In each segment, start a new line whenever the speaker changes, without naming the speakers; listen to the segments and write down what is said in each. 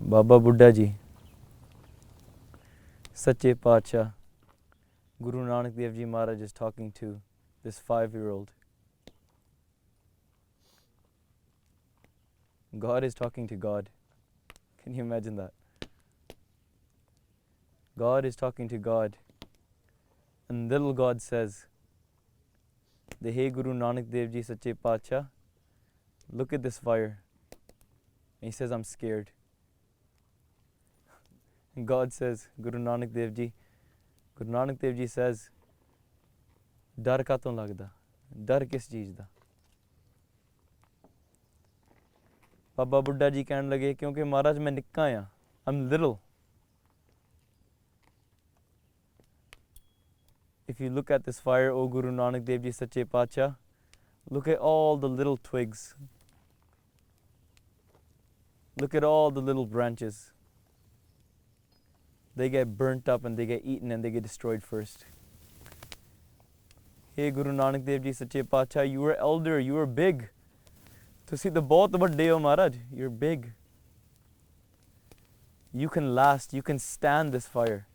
Baba Buddha Ji, Sache Pacha, Guru Nanak Dev Ji Maharaj is talking to this 5-year-old. God is talking to God. Can you imagine that? God is talking to God. And little God says, the Hey Guru Nanak Dev Ji Sache Pacha, look at this fire. And he says, I'm scared. And God says, Guru Nanak Dev Ji says, Dar katon lagda? Dar kis cheez da? Baba Buddha Ji कहने लगे क्योंकि महाराज मैं निक्का आया. I'm little. If you look at this fire, O Guru Nanak Dev Ji Sache Pacha, look at all the little twigs. Look at all the little branches. They get burnt up and they get eaten and they get destroyed first. Hey Guru Nanak Dev Ji Sache Pacha, you are elder, you are big. To see the bahut vadde ho Maharaj, you're big. You can last, you can stand this fire.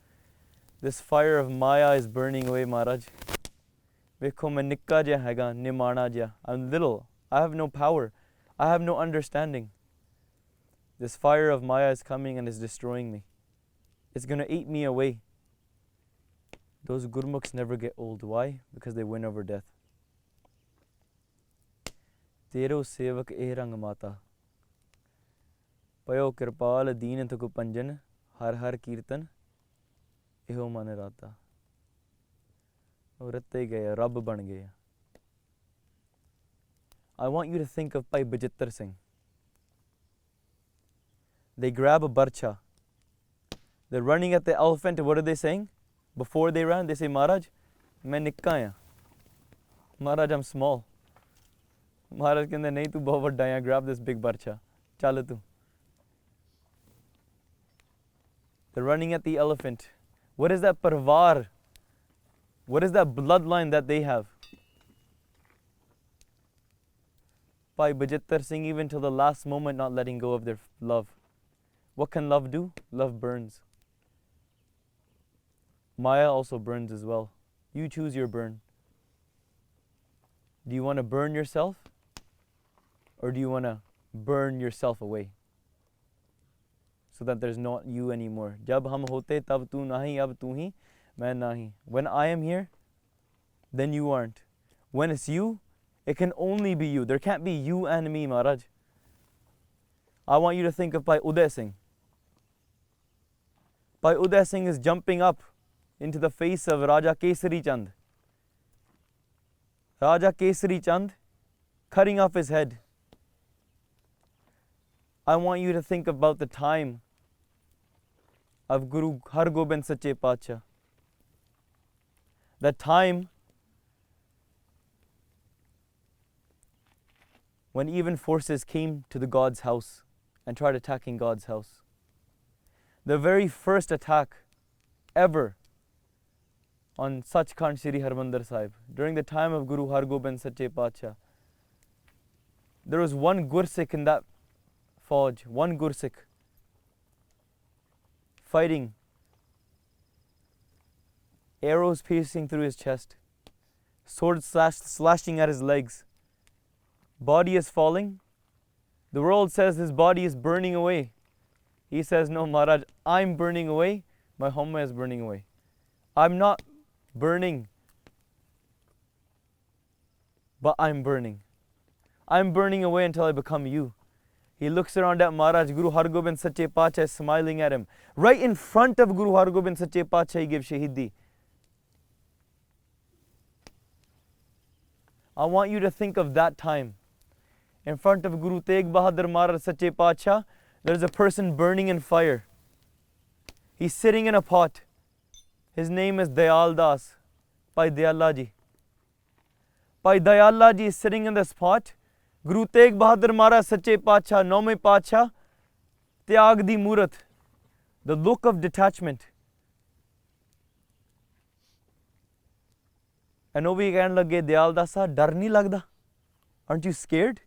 This fire of Maya is burning away, Maharaj. Vekho main nikka jiha haiga, nimana jiha. I'm little, I have no power, I have no understanding. This fire of Maya is coming and is destroying me. It's going to eat me away. Those Gurmukhs never get old. Why? Because they win over death. Tero sevak eh rang mata. Payo kirpal deen tuku panjan. Har har kirtan. Eho man rata. Ratte gaya, Rabb ban gaya. I want you to think of Bhai Bajittar Singh. They grab a barcha. They're running at the elephant. What are they saying? Before they ran, they say, Maharaj, main nikka aya. Maharaj, I'm small. Maharaj kende nahi tu bahut vadda aya. Grab this big barcha. Chal tu. They're running at the elephant. What is that parvar? What is that bloodline that they have? Bhai Bajittar Singh, even till the last moment, not letting go of their love. What can love do? Love burns. Maya also burns as well. You choose your burn. Do you want to burn yourself? Or do you want to burn yourself away? So that there's not you anymore. Jab hum hote tab tu nahi, ab tu hi, main nahi. When I am here, then you aren't. When it's you, it can only be you. There can't be you and me, Maharaj. I want you to think of Bhai Uday Singh. Bhai Uday Singh is jumping up into the face of Raja Kesari Chand. Raja Kesari Chand cutting off his head. I want you to think about the time of Guru Har Gobind Sache Pacha. That time when even forces came to the God's house and tried attacking God's house. The very first attack ever on Sachkhand Sri Harmandir Sahib, during the time of Guru Har Gobind Sache Pacha, there was one Gursikh in that Fauj, one Gursikh fighting, arrows piercing through his chest, swords slashing at his legs, body is falling. The world says his body is burning away. He says, no Maharaj, I'm burning away, my Homma is burning away. I'm not burning, but I'm burning. I'm burning away until I become you. He looks around at Maharaj. Guru Har Gobind Sache Pacha is smiling at him. Right in front of Guru Har Gobind Sache Pacha, he gives Shahidi. I want you to think of that time. In front of Guru Tegh Bahadur Maharaj Sache Pacha, there's a person burning in fire. He's sitting in a pot. His name is Dayal Das, Bhai Dayala Ji. Bhai Dayala Ji is sitting in this pot. Guru Tegh Bahadur Maharaj Sache Pacha, Naume Pacha, Tyag di Murat, the look of detachment. And ਉਹ ਵੀ ਕਹਿਣ ਲੱਗੇ ਦਿਆਲ ਦਾਸਾ ਡਰ ਨਹੀਂ ਲੱਗਦਾ? Aren't you scared?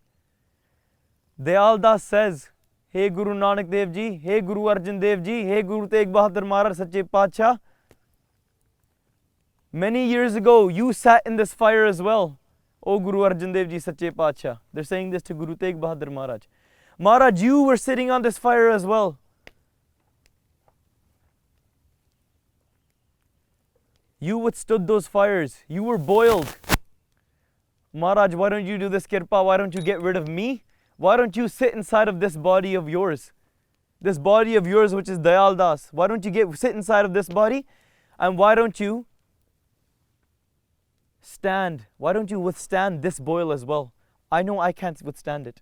Dayal Das says, Hey Guru Nanak Dev Ji, hey Guru Arjan Dev Ji, hey Guru Tegh Bahadur Maharaj Sache Paatshah. Many years ago, you sat in this fire as well. O Guru Arjan Dev Ji Sache Paatshah. They're saying this to Guru Tegh Bahadur Maharaj. Maharaj, you were sitting on this fire as well. You withstood those fires. You were boiled. Maharaj, why don't you do this kirpa? Why don't you get rid of me? Why don't you sit inside of this body of yours? This body of yours which is Dayal Das. Why don't you sit inside of this body? And why don't you stand? Why don't you withstand this boil as well? I know I can't withstand it.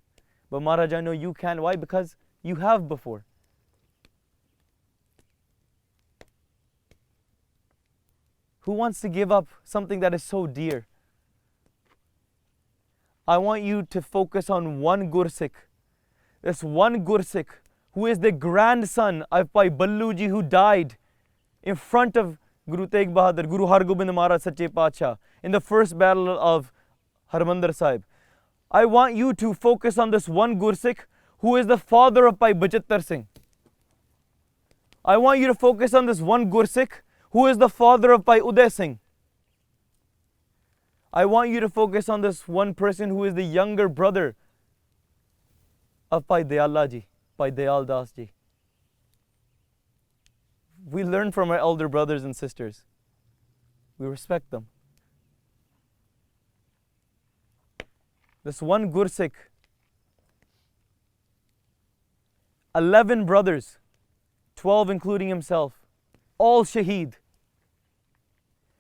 But Maharaj, I know you can. Why? Because you have before. Who wants to give up something that is so dear? I want you to focus on one Gursikh. This one Gursikh who is the grandson of Bhai Ballu Ji, who died in front of Guru Tegh Bahadur, Guru Hargobind Maharaj Sache Paatshah in the first battle of Harmandir Sahib. I want you to focus on this one Gursikh who is the father of Bhai Bachittar Singh. I want you to focus on this one Gursikh who is the father of Bhai Uday Singh. I want you to focus on this one person who is the younger brother of Bhai Dayala Ji, Bhai Dayal Das Ji. We learn from our elder brothers and sisters. We respect them. This one Gursikh, 11 brothers, 12 including himself, all shaheed.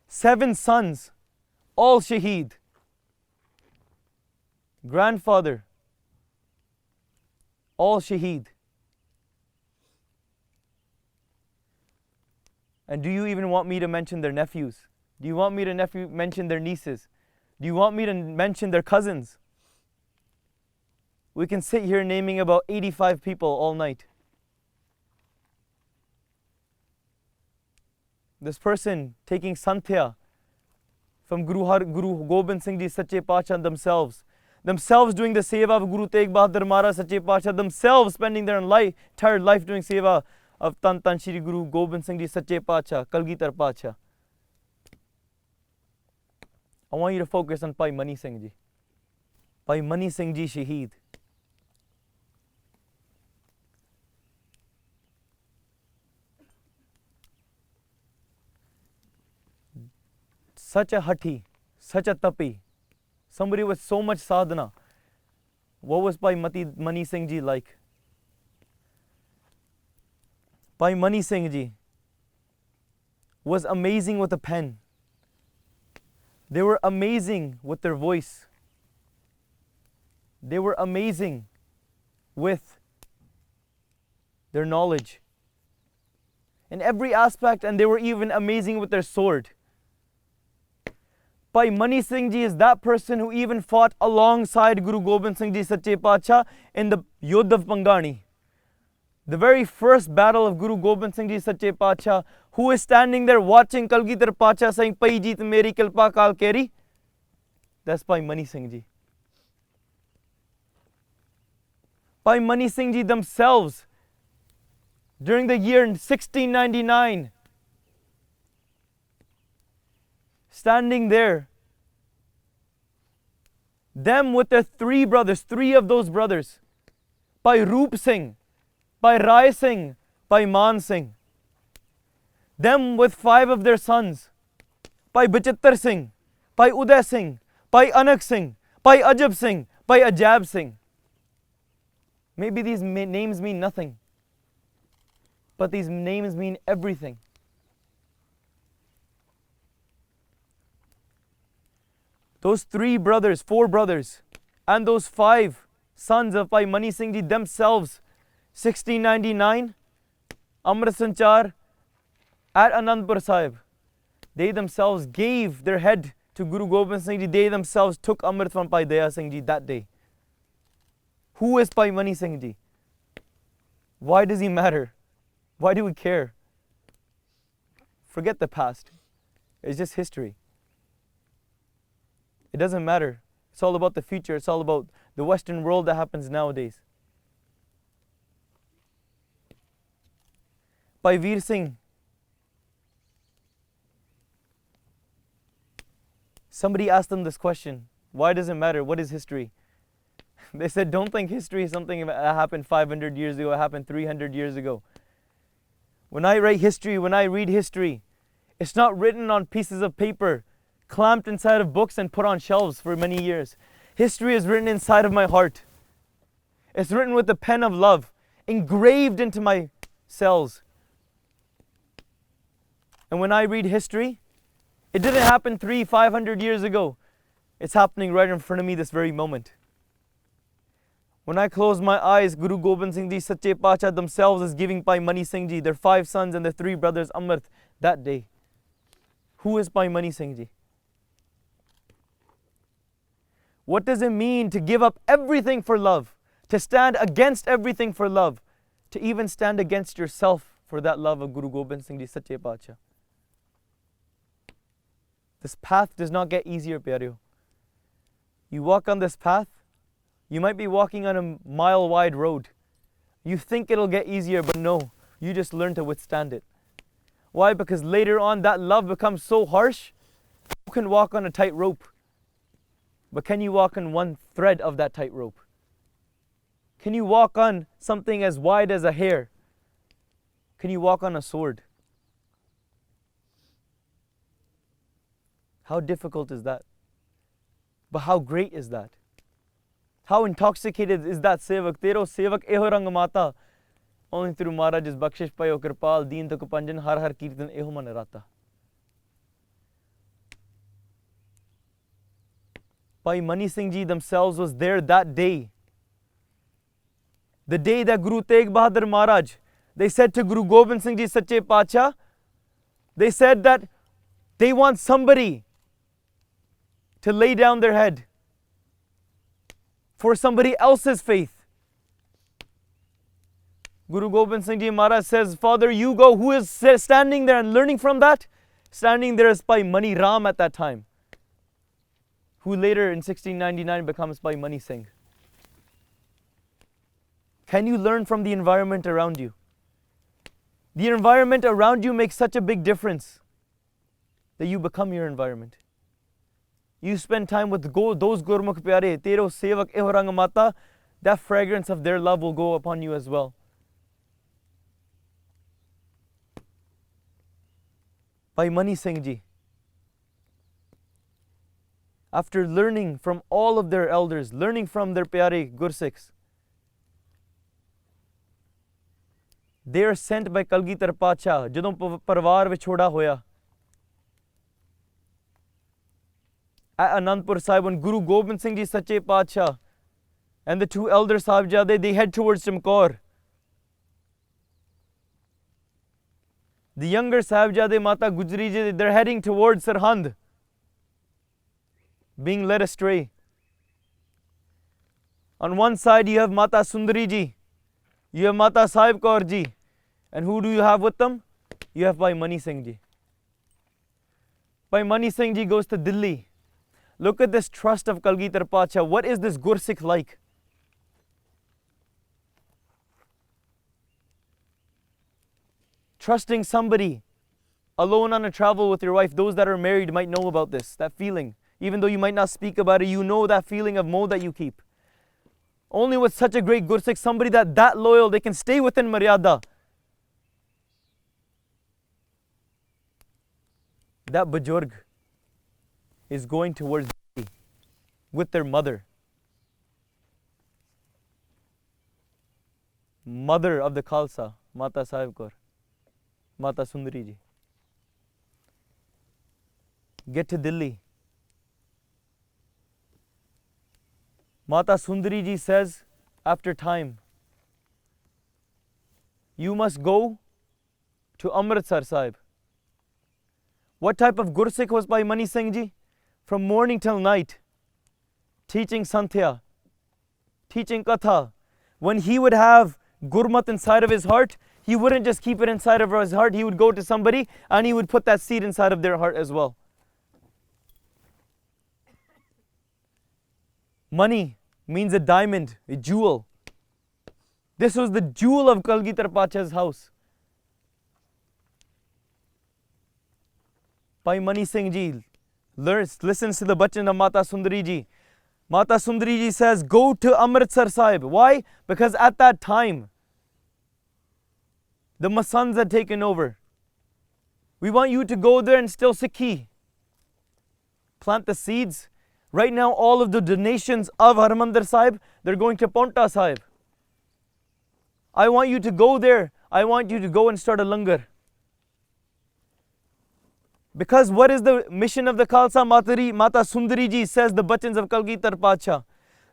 7 sons, all shaheed. Grandfather, all shaheed. And do you even want me to mention their nephews? Do you want me to mention their nieces? Do you want me to mention their cousins? We can sit here naming about 85 people all night. This person taking Santhya from Guru Gobind Singh Ji Sache Paatshah themselves doing the seva of Guru Tegh Bahadur Maharaj Sache Paatshah, themselves spending their entire life doing seva of Tan Tan Shri Guru Gobind Singh Ji Sache Paatshah, Kalgitar Paatshah. I want you to focus on Bhai Mani Singh Ji. Bhai Mani Singh Ji Shaheed. Such a hati, such a tapi, somebody with so much sadhana. What was Bhai Mani Singh Ji like? Bhai Mani Singh Ji was amazing with a pen. They were amazing with their voice. They were amazing with their knowledge in every aspect, and they were even amazing with their sword. Bhai Mani Singh Ji is that person who even fought alongside Guru Gobind Singh Ji Sache Paatshah in the Yudh of Pangani. The very first battle of Guru Gobind Singh Ji Sache Paatshah, who is standing there watching Kalgitar Paatshah saying, Pai Jeet Meri Kilpa Kal Keri? That's Bhai Mani Singh Ji. Bhai Mani Singh Ji themselves, during the year 1699, standing there, them with their 3 brothers, 3 of those brothers, Bhai Roop Singh, Bhai Rai Singh, Bhai Man Singh, them with 5 of their sons, Bhai Bachittar Singh, Bhai Uday Singh, Bhai Anak Singh, Bhai Ajab Singh, Bhai Ajab Singh. Maybe these names mean nothing, but these names mean everything. Those 3 brothers, 4 brothers, and those 5 sons of Bhai Mani Singh Ji themselves, 1699, Amrit Sanchar at Anandpur Sahib, they themselves gave their head to Guru Gobind Singh Ji. They themselves took Amrit from Bhai Daya Singh Ji that day. Who is Bhai Mani Singh Ji? Why does he matter? Why do we care? Forget the past. It's just history. It doesn't matter. It's all about the future. It's all about the Western world that happens nowadays. Bhai Veer Singh. Somebody asked them this question. Why does it matter? What is history? They said, don't think history is something that happened 500 years ago, it happened 300 years ago. When I write history, when I read history, it's not written on pieces of paper, clamped inside of books and put on shelves for many years. History is written inside of my heart. It's written with the pen of love, engraved into my cells. And when I read history, it didn't happen 500 years ago. It's happening right in front of me this very moment. When I close my eyes, Guru Gobind Singh Ji, Sache Pacha themselves is giving Bhai Mani Singh Ji, their 5 sons and their 3 brothers, Amrit, that day. Who is Bhai Mani Singh Ji? What does it mean to give up everything for love? To stand against everything for love? To even stand against yourself for that love of Guru Gobind Singh Ji, Sache Pacha? This path does not get easier, pyareo. You walk on this path, you might be walking on a mile-wide road. You think it'll get easier, but no. You just learn to withstand it. Why? Because later on, that love becomes so harsh, you can walk on a tight rope. But can you walk on one thread of that tight rope? Can you walk on something as wide as a hair? Can you walk on a sword? How difficult is that? But how great is that? How intoxicated is that sevak? Tero sevak eho rang mata. Only through Maharaj's bakshish payo kirpal deen tak panjan har har kirtan eho man rata. Bhai Mani Singh Ji themselves was there that day. The day that Guru Tegh Bahadur Maharaj, they said to Guru Gobind Singh Ji Sache Pacha, they said that they want somebody to lay down their head for somebody else's faith. Guru Gobind Singh Ji Maharaj says, Father, you go. Who is standing there and learning from that? Standing there is Bhai Mani Ram at that time, who later in 1699 becomes Bhai Mani Singh. Can you learn from the environment around you? The environment around you makes such a big difference that you become your environment. You spend time with those Gurmukh Pyare, Tero Sevak Eho Rang Mata, that fragrance of their love will go upon you as well. Bhai Mani Singh Ji, after learning from all of their elders, learning from their Pyare Gursikhs, they are sent by Kalgitar Pacha, jadon parvar vichhoda hoya. At Anandpur Sahib, when Guru Gobind Singh Ji Sache Pacha and the 2 elder Sahibzade, they head towards Chamkaur. The younger Sahibzade Mata Gujri Ji, they're heading towards Sarhand, being led astray. On one side you have Mata Sundari Ji, you have Mata Sahib Kaur Ji, and who do you have with them? You have Bhai Mani Singh Ji. Bhai Mani Singh Ji goes to Delhi. Look at this trust of Kalgitar Pacha. What is this Gursikh like? Trusting somebody alone on a travel with your wife. Those that are married might know about this, that feeling. Even though you might not speak about it, you know that feeling of moh that you keep. Only with such a great Gursikh, somebody that loyal, they can stay within Maryada. That Bajurg is going towards Delhi with their mother. Mother of the Khalsa, Mata Sahib Kaur, Mata Sundari Ji. Get to Delhi. Mata Sundari Ji says, after time, you must go to Amritsar Sahib. What type of Gursikh was Bhai Mani Singh Ji? From morning till night, teaching Santhya, teaching Katha. When he would have Gurmat inside of his heart, he wouldn't just keep it inside of his heart, he would go to somebody and he would put that seed inside of their heart as well. Money means a diamond, a jewel. This was the jewel of Kalgitar Pacha's house. Bhai Mani Singh Ji listens to the bachan of Mata Sundari Ji. Mata Sundari Ji says, go to Amritsar Sahib. Why? Because at that time, the Masands had taken over. We want you to go there and still Sikhi. Plant the seeds. Right now, all of the donations of Harmandir Sahib, they're going to Paonta Sahib. I want you to go there. I want you to go and start a langar. Because what is the mission of the Khalsa? Mata Sundari Ji says, the bachans of Kalgitar Pacha.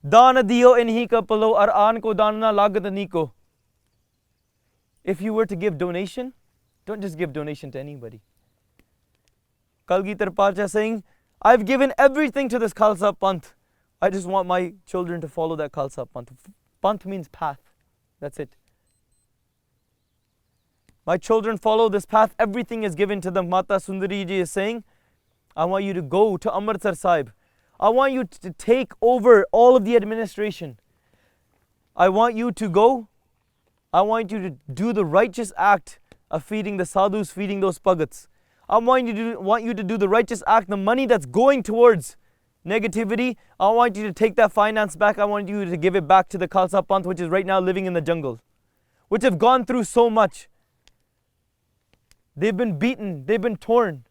Dana diyo inhi ka palo ar aan ko dana lagat niko. If you were to give donation, don't just give donation to anybody. Kalgitar Pacha saying, I've given everything to this Khalsa Panth. I just want my children to follow that Khalsa Panth. Panth means path. That's it. My children follow this path. Everything is given to them. Mata Sundari Ji is saying, I want you to go to Amritsar Sahib. I want you to take over all of the administration. I want you to go. I want you to do the righteous act of feeding the sadhus, feeding those pagats. I want you to do the righteous act. The money that's going towards negativity, I want you to take that finance back. I want you to give it back to the Khalsa Panth, which is right now living in the jungle, which have gone through so much. They've been beaten. They've been torn.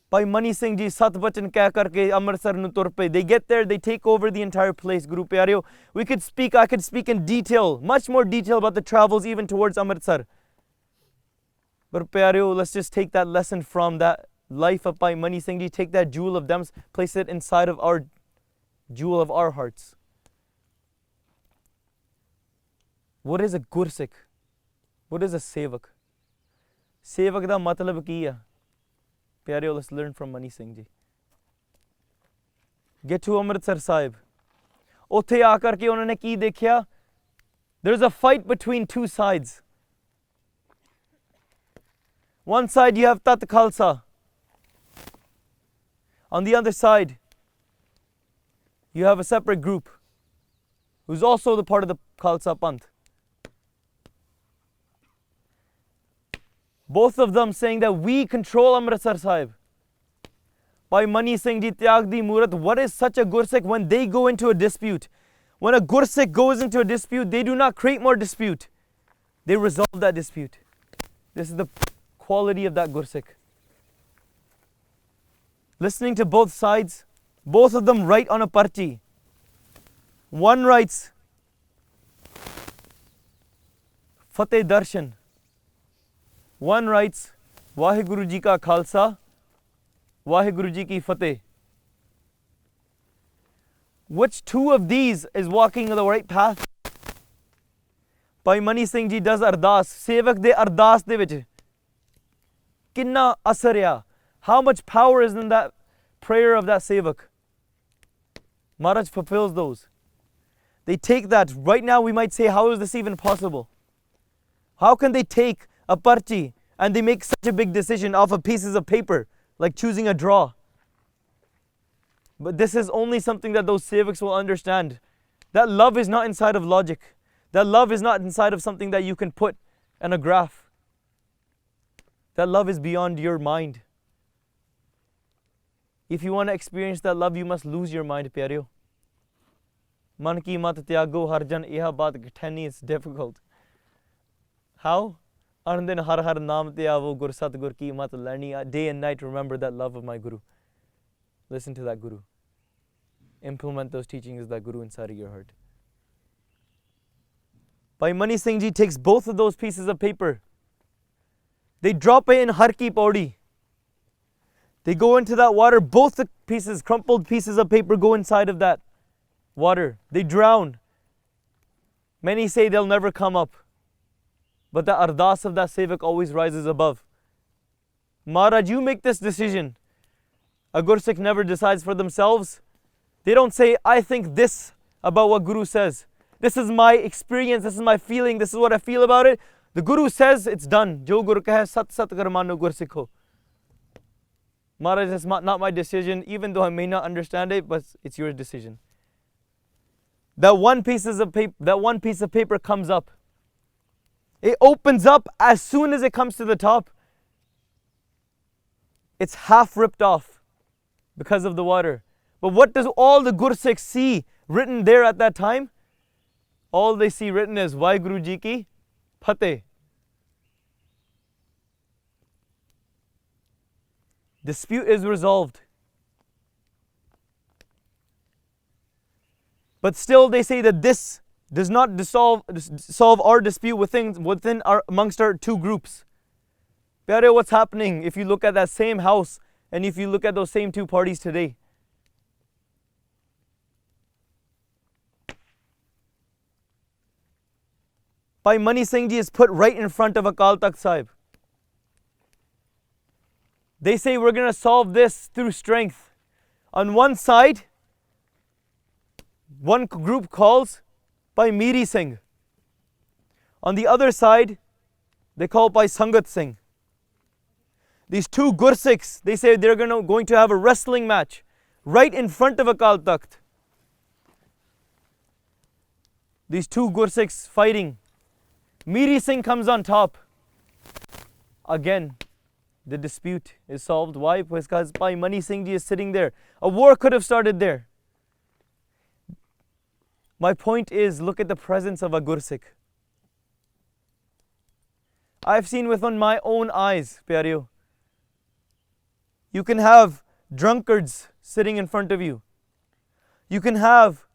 Bhai Mani Singh Ji sat bachan keh karke Amritsar nu tur pe. They get there, they take over the entire place. Guru Pyareo, I could speak in detail, much more detail about the travels even towards Amritsar. But Pyareo, let's just take that lesson from that life of Bhai Mani Singh Ji, take that jewel of them, place it inside of our jewel of our hearts. What is a Gursikh? What is a Sevak? Sevak da matlab ki hai? Pyareo, let's learn from Mani Singh Ji. Get to Amritsar Sahib. Othe aakar ke unhone ki dekhya? There's a fight between two sides. One side you have Tat Khalsa. On the other side, you have a separate group who's also the part of the Khalsa Panth. Both of them saying that we control Amritsar Sahib. Bhai Mani Singh Ji Tyag Di Murat, what is such a Gursikh when they go into a dispute? When a Gursikh goes into a dispute, they do not create more dispute. They resolve that dispute. This is the quality of that Gursikh. Listening to both sides, both of them write on a parchi. One writes, Fateh Darshan. One writes, Vaheguru Ji Ka Khalsa, Vaheguru Ji Ki Fateh. Which two of these is walking the right path? Bhai Mani Singh Ji does ardas. Sevak de ardas de vich. Kinna asarya. How much power is in that prayer of that Sevak? Maharaj fulfills those. They take that. Right now we might say, how is this even possible? How can they take a parchi and they make such a big decision off of pieces of paper, like choosing a draw? But this is only something that those Sevaks will understand. That love is not inside of logic. That love is not inside of something that you can put in a graph. That love is beyond your mind. If you want to experience that love, you must lose your mind, Pyareo. Man ki mat tyago harjan iha baat gthani is difficult. How? Anandin har har naam tyavo gur satgur ki mat learning. Day and night remember that love of my Guru. Listen to that Guru. Implement those teachings of that Guru inside of your heart. Bhai Mani Singh Ji takes both of those pieces of paper. They drop it in Har Ki Paudi. They go into that water. Both the pieces, crumpled pieces of paper, go inside of that water. They drown. Many say they'll never come up. But the ardas of that Sevak always rises above. Maharaj, you make this decision. A Gursikh never decides for themselves. They don't say, I think this about what Guru says. This is my experience, this is my feeling, this is what I feel about it. The Guru says it's done. Jo Guru kahe sat sat kar mano Gursikho. Maharaj, it's not my decision, even though I may not understand it, but it's your decision. That one piece of paper comes up. it opens up as soon as it comes to the top. It's half ripped off because of the water. But what does all the Gursikhs see written there at that time? All they see written is Waheguru Ji Ki Fateh. Dispute is resolved. But still they say that this does not solve our dispute amongst our two groups. Pyare, what's happening if you look at that same house and if you look at those same two parties today? Bhai Mani Singh Ji is put right in front of Akal Takht Sahib. They say we're going to solve this through strength. On one side, one group calls Bhai Miri Singh. On the other side, they call Bhai Sangat Singh. These two Gursikhs, they say they're going to have a wrestling match right in front of Akal Takht. These two Gursikhs fighting. Miri Singh comes on top. Again, the dispute is solved. Why? Because Bhai Mani Singh Ji is sitting there. A war could have started there. My point is, look at the presence of a Gursikh. I've seen with my own eyes, Pyareo. You can have drunkards sitting in front of you. You can have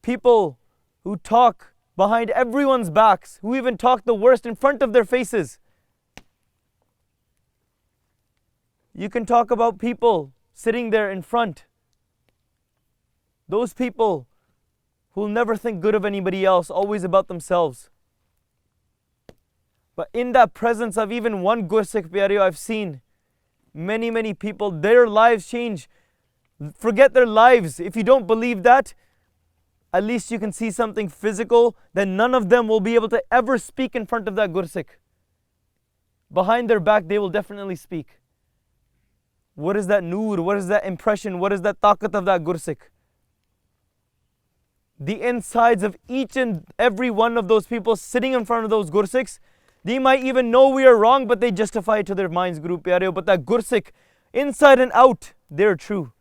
people who talk behind everyone's backs, who even talk the worst in front of their faces. You can talk about people sitting there in front. Those people who will never think good of anybody else, always about themselves. But in that presence of even one Gursikh, Pyareo, I've seen many people, their lives change. Forget their lives. If you don't believe that, at least you can see something physical, then none of them will be able to ever speak in front of that Gursikh. Behind their back, they will definitely speak. What is that noor? What is that impression? What is that taqat of that Gursikh? The insides of each and every one of those people sitting in front of those Gursikhs, they might even know we are wrong, but they justify it to their minds, Guru Pyareo. But that Gursikh, inside and out, they're true.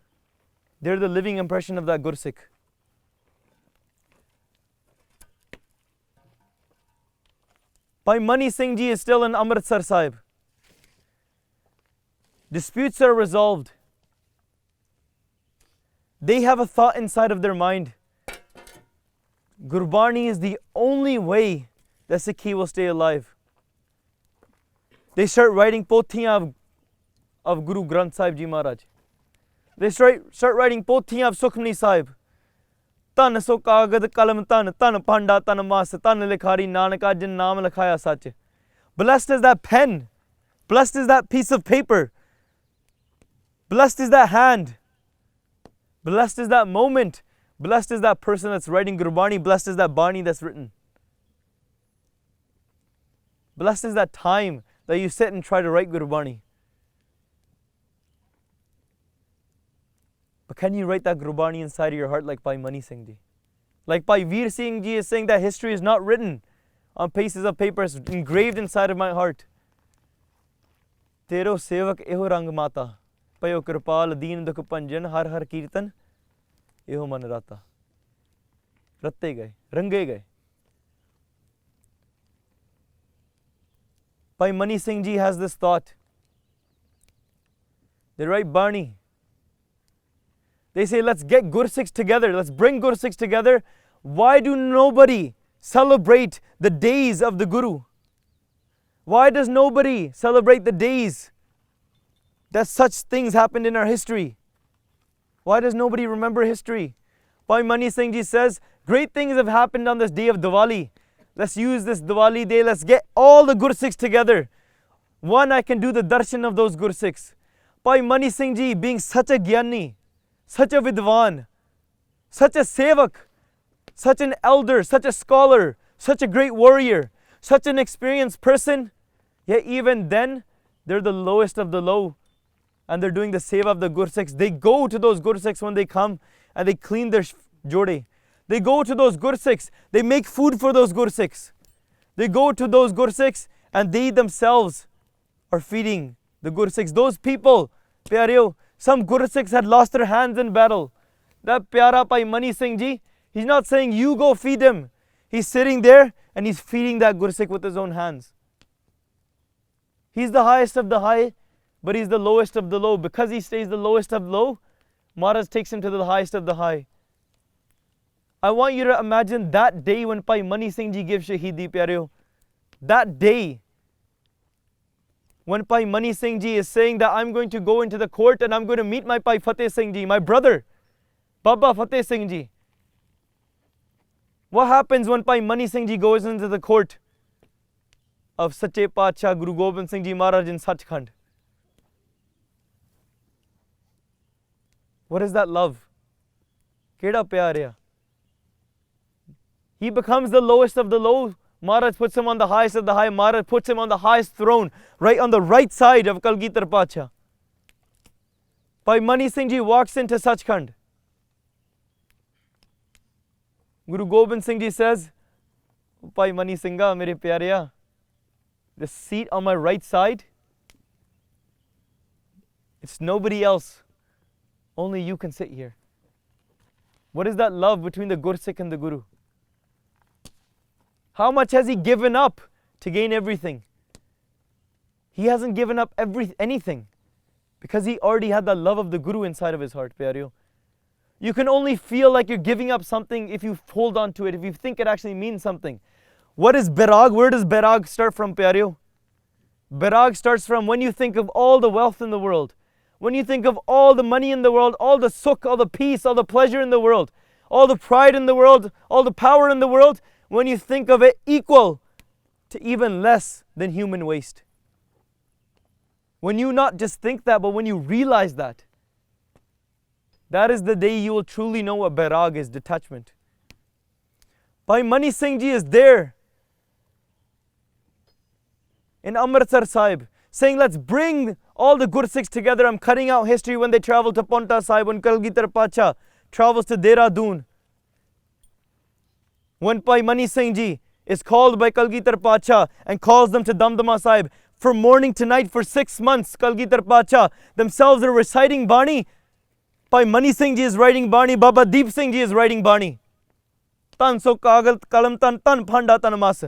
They're the living impression of that Gursikh. Bhai Mani Singh Ji is still in Amritsar Sahib. Disputes are resolved. They have a thought inside of their mind. Gurbani is the only way that Sikhi will stay alive. They start writing pothiyan of Guru Granth Sahib Ji Maharaj. They start writing pothiyan of Sukhmani Sahib. Tan so kagad kalam tan, tan panda, tan mas, tan likhari nanaka jin naam likhaya sach. Blessed is that pen. Blessed is that piece of paper. Blessed is that hand. Blessed is that moment. Blessed is that person that's writing Gurbani. Blessed is that Bani that's written. Blessed is that time that you sit and try to write Gurbani. But can you write that Gurbani inside of your heart like Bhai Mani Singh Ji? Like Bhai Veer Singh Ji is saying that history is not written on pieces of paper, it's engraved inside of my heart. Tero sevak eho rang mata, payo kripal deen dukh panjan har har kirtan eho man rata. Ratte gaye, range gaye. Bhai Mani Singh Ji has this thought. They write Bani. They say, let's get Gursikhs together. Let's bring Gursikhs together. Why do nobody celebrate the days of the Guru? Why does nobody celebrate the days that such things happened in our history? Why does nobody remember history? Bhai Mani Singh Ji says, great things have happened on this day of Diwali. Let's use this Diwali day. Let's get all the Gursikhs together. One, I can do the darshan of those Gursikhs. Bhai Mani Singh Ji being such a Gyani, such a Vidwan, such a Sevak, such an elder, such a scholar, such a great warrior, such an experienced person, yet even then, they're the lowest of the low and they're doing the seva of the Gursikhs. They go to those Gursikhs when they come and they clean their jode. They go to those Gursikhs, they make food for those Gursikhs. They go to those Gursikhs and they themselves are feeding the Gursikhs. Those people, pyareo, some Gursikhs had lost their hands in battle. That pyara Bhai Mani Singh Ji, he's not saying you go feed him. He's sitting there and he's feeding that Gursikh with his own hands. He's the highest of the high, but he's the lowest of the low. Because he stays the lowest of low, Maharaj takes him to the highest of the high. I want you to imagine that day when Bhai Mani Singh Ji gives Shahidi, pyareo. That day when Bhai Mani Singh Ji is saying that I'm going to go into the court and I'm going to meet my Bhai Fateh Singh Ji, my brother, Baba Fateh Singh Ji. What happens when Bhai Mani Singh Ji goes into the court of Sache Paatshah Guru Gobind Singh Ji Maharaj in Sachkhand? What is that love? Keda pyar hai? He becomes the lowest of the low. Maharaj puts him on the highest of the high. Maharaj puts him on the highest throne, right on the right side of Kalgitar Paatshah. Bhai Mani Singh Ji walks into Sachkhand. Guru Gobind Singh Ji says, Bhai Mani Singha, mere pyarya, the seat on my right side, it's nobody else. Only you can sit here. What is that love between the Gursikh and the Guru? How much has he given up to gain everything? He hasn't given up anything because he already had the love of the Guru inside of his heart, pyareo. You can only feel like you're giving up something if you hold on to it, if you think it actually means something. What is Bairag? Where does Bairag start from, pyareo? Bairag starts from when you think of all the wealth in the world, when you think of all the money in the world, all the sukh, all the peace, all the pleasure in the world, all the pride in the world, all the power in the world, when you think of it equal to even less than human waste. When you not just think that, but when you realize that, that is the day you will truly know what Bairag is, detachment. Bhai Mani Singh Ji is there in Amritsar Sahib, saying, let's bring all the Gursikhs together. I'm cutting out history when they travel to Paonta Sahib, when Kalgitar Paatshah travels to Dehradun. When Bhai Mani Singh Ji is called by Kalgitar Paatshah and calls them to Damdama Sahib, from morning to night for 6 months, Kalgitar Paatshah themselves are reciting Bani. Bhai Mani Singh Ji is writing Bani, Baba Deep Singh Ji is writing Bani. Tan so kagal kalam tan tan phanda tan mas.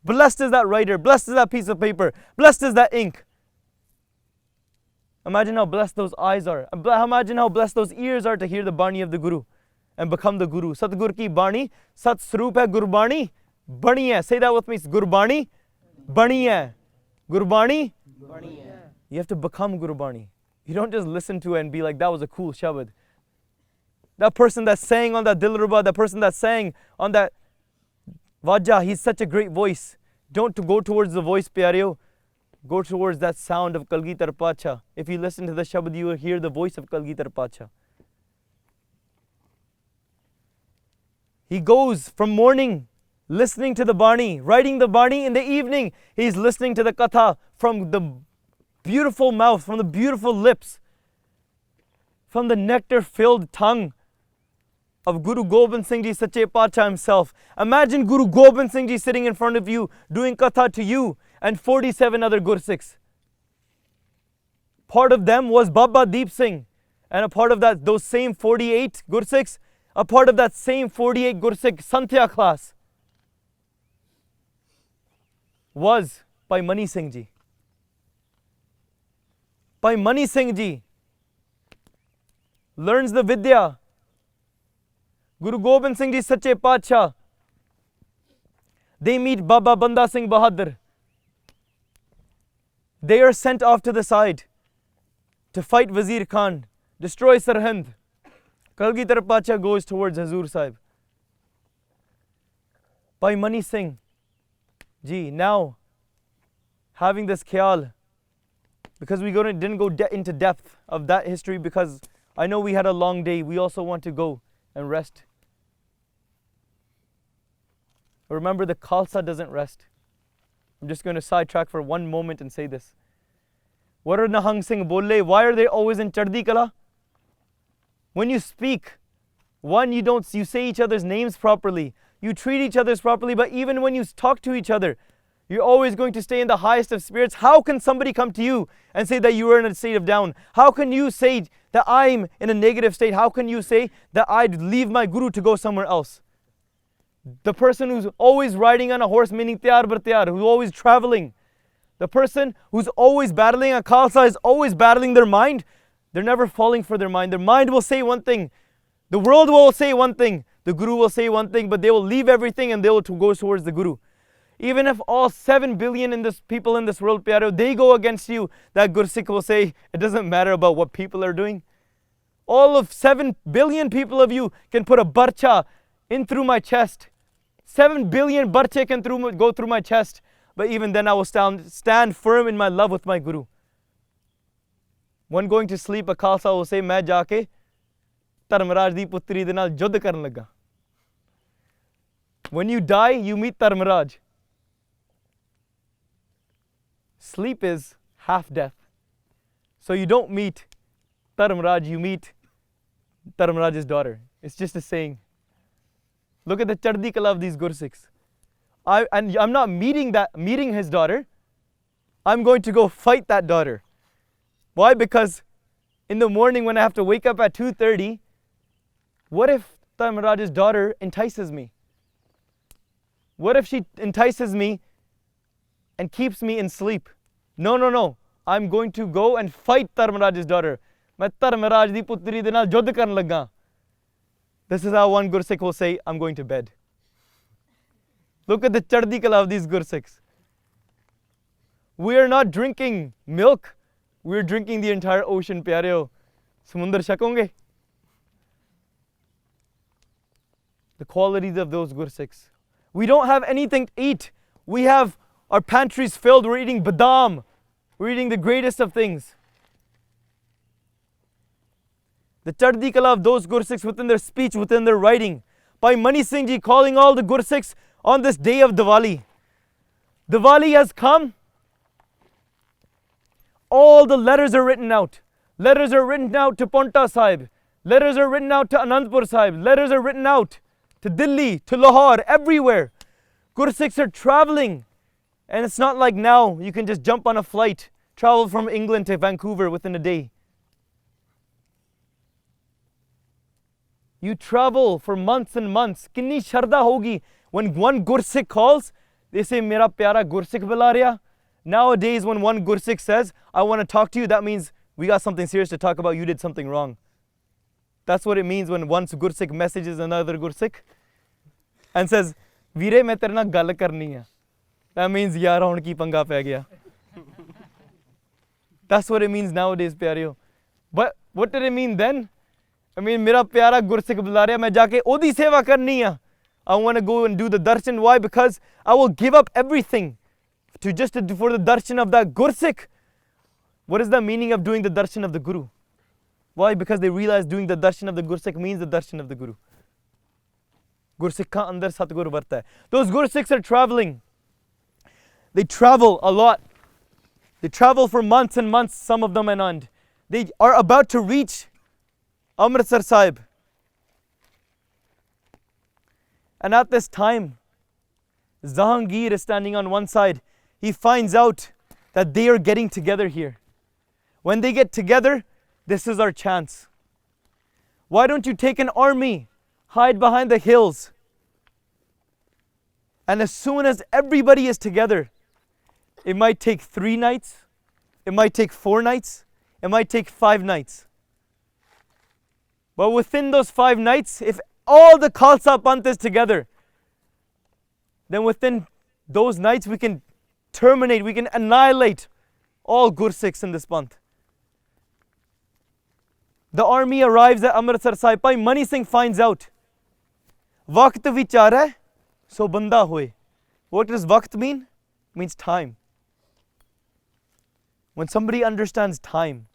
Blessed is that writer, blessed is that piece of paper, blessed is that ink. Imagine how blessed those eyes are. Imagine how blessed those ears are to hear the Bani of the Guru and become the Guru. Satgur ki Bani, Sat Swarup hai Gurbani, Bani hai. Say that with me, Gurbani, Bani hai. Gurbani, Bani hai. You have to become Gurbani. You don't just listen to it and be like, that was a cool shabad. That person that sang on that Dilruba, that person that sang on that Wajah, he's such a great voice. Don't go towards the voice, pyareo. Go towards that sound of Kalgitar Paatshah. If you listen to the shabad, you will hear the voice of Kalgitar Paatshah. He goes from morning listening to the Bani, writing the Bani. In the evening, he's listening to the Katha from the beautiful mouth, from the beautiful lips, from the nectar-filled tongue of Guru Gobind Singh Ji Sache Paatshah himself. Imagine Guru Gobind Singh Ji sitting in front of you, doing Katha to you and 47 other Gursikhs. Part of them was Baba Deep Singh, and a part of that, those same 48 Gursikhs, a part of that same 48 Gursikh Santhya class was Bhai Mani Singh Ji. Bhai Mani Singh Ji learns the Vidya. Guru Gobind Singh Ji Sache Paatshah, they meet Baba Banda Singh Bahadur. They are sent off to the side to fight Wazir Khan, destroy Sarhind. Kalgitar Paatshah goes towards Hazur Sahib. Bhai Mani Singh Ji, now having this khayal, because we didn't go into depth of that history, because I know we had a long day. We also want to go and rest. Remember, the Khalsa doesn't rest. I'm just going to sidetrack for one moment and say this. What are Nahang Singh Bolle? Why are they always in Chardi Kala? When you speak, one, you say each other's names properly. You treat each other properly, but even when you talk to each other, You're always going to stay in the highest of spirits. How can somebody come to you and say that you are in a state of down? How can you say that I'm in a negative state? How can you say that I'd leave my guru to go somewhere else? The person who's always riding on a horse, meaning tiyar bar tiyar, who's always traveling. The person who's always battling a Khalsa is always battling their mind. They're never falling for their mind. Their mind will say one thing. The world will say one thing. The guru will say one thing, but they will leave everything and they will go towards the guru. Even if all 7 billion people in this world, pyaro, they go against you, that Gursikh will say, it doesn't matter about what people are doing. All of 7 billion people of you can put a barcha in through my chest. 7 billion barche can go through my chest. But even then I will stand firm in my love with my guru. When going to sleep, a Khalsa will say, मैं जाके धर्मराज दी पुत्री दे नाल युद्ध करन लगा. When you die, you meet Dharmaraj. Sleep is half death. So you don't meet Dharmaraj, you meet Dharmaraj's daughter. It's just a saying. Look at the chardi kala of these Gursikhs. I'm not meeting his daughter. I'm going to go fight that daughter. Why? Because in the morning when I have to wake up at 2:30, what if Dharmaraj's daughter entices me? What if she entices me and keeps me in sleep? No. I'm going to go and fight Dharmaraj's daughter. मैं धर्मराज दी पुत्री दे नाल युद्ध करन लगा. This is how one Gursikh will say, I'm going to bed. Look at the chardi kala of these Gursikhs. We are not drinking milk. We are drinking the entire ocean, pyareo. Samundar shakonge. The qualities of those Gursikhs. We don't have anything to eat. We have our pantries filled. We're eating badam. We're eating the greatest of things. The chardi kala of those Gursikhs within their speech, within their writing. Bhai Mani Singh Ji calling all the Gursikhs on this day of Diwali. Diwali has come. All the letters are written out. Letters are written out to Paonta Sahib. Letters are written out to Anandpur Sahib. Letters are written out to Delhi, to Lahore, everywhere. Gursikhs are traveling. And it's not like now you can just jump on a flight, travel from England to Vancouver within a day. You travel for months and months. Kinni sharda hogi. When one Gursikh calls, they say, Mera pyara Gursikh bula raha. Nowadays, when one Gursikh says, I want to talk to you, that means we got something serious to talk about. You did something wrong. That's what it means when one Gursikh messages another Gursikh and says, Veere, main tere naal gall karni hai. That means, yaar, hun ki panga pe gaya. That's what it means nowadays, pyareo. But what did it mean then? I mean, mera pyara Gursikh bula raha, main jaake odi seva karni hai. I want to go and do the darshan. Why? Because I will give up everything for the darshan of that Gursikh. What is the meaning of doing the darshan of the Guru? Why? Because they realize doing the darshan of the Gursikh means the darshan of the Guru. Gursikh ka andar Satgur varta hai. Those Gursikhs are traveling. They travel a lot. They travel for months and months, some of them and they are about to reach Amritsar Sahib. And at this time, Jahangir is standing on one side. He finds out that they are getting together here. When they get together, this is our chance. Why don't you take an army, hide behind the hills, and as soon as everybody is together, it might take 3 nights, it might take 4 nights, it might take 5 nights. But within those 5 nights, if all the Khalsa Panth is together, then within those nights we can terminate, we can annihilate all Gursikhs in this Panth. The army arrives at Amritsar Sahib. Bhai Mani Singh finds out. Waqt vichar hai, so banda hoye. What does waqt mean? It means time. When somebody understands time.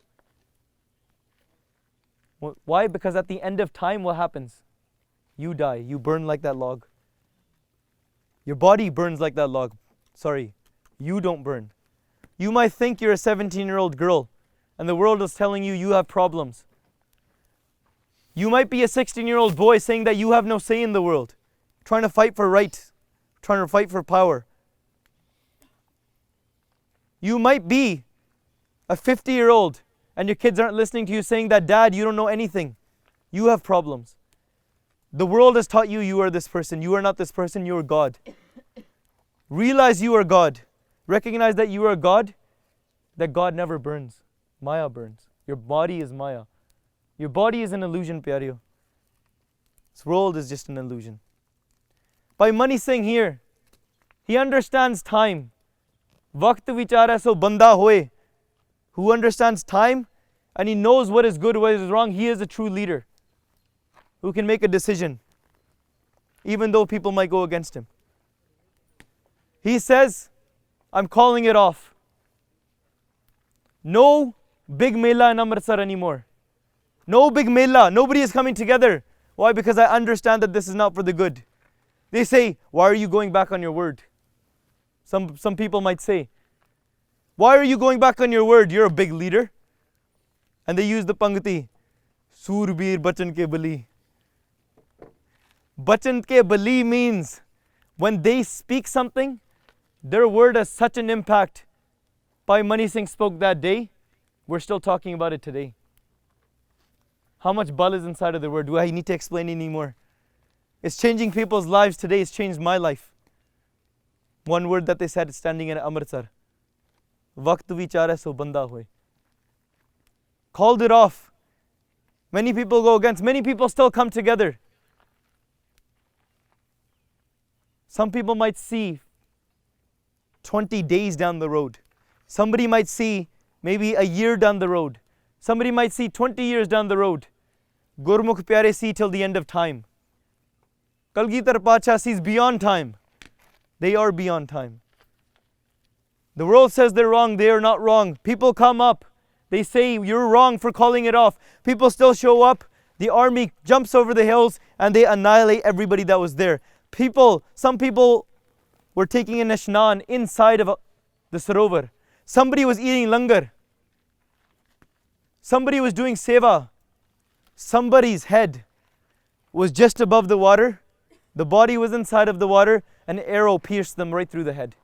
Why? Because at the end of time, what happens? You die. You burn like that log. Your body burns like that log. Sorry, you don't burn. You might think you're a 17-year-old girl and the world is telling you you have problems. You might be a 16-year-old boy saying that you have no say in the world, trying to fight for rights, trying to fight for power. You might be a 50-year-old and your kids aren't listening to you saying that, Dad, you don't know anything. You have problems. The world has taught you you are this person. You are not this person, you are God. Realize you are God. Recognize that you are God, that God never burns. Maya burns. Your body is Maya. Your body is an illusion, pyareo. This world is just an illusion. Bhai Mani Singh here, he understands time. Waqt vichara so banda hoye. Who understands time and he knows what is good, what is wrong. He is a true leader who can make a decision even though people might go against him. He says, I'm calling it off. No big mela in Amritsar anymore. No big mela. Nobody is coming together. Why? Because I understand that this is not for the good. They say, why are you going back on your word? Some people might say, why are you going back on your word? You're a big leader. And they use the pangati, Surbir Bachan ke bali. Bachan ke bali means when they speak something, their word has such an impact. Bhai Mani Singh spoke that day. We're still talking about it today. How much bal is inside of the word? Do I need to explain anymore? It's changing people's lives today. It's changed my life. One word that they said standing in Amritsar. Waqt vichara so banda hoye. Called it off. Many people go against. Many people still come together. Some people might see 20 days down the road. Somebody might see maybe a year down the road. Somebody might see 20 years down the road. Gurmukh pyare see till the end of time. Kalgitar Pacha sees beyond time. They are beyond time. The world says they're wrong. They are not wrong. People come up. They say you're wrong for calling it off. People still show up. The army jumps over the hills and they annihilate everybody that was there. Some people were taking a nishnan inside of the sarovar. Somebody was eating langar. Somebody was doing seva. Somebody's head was just above the water. The body was inside of the water. An arrow pierced them right through the head.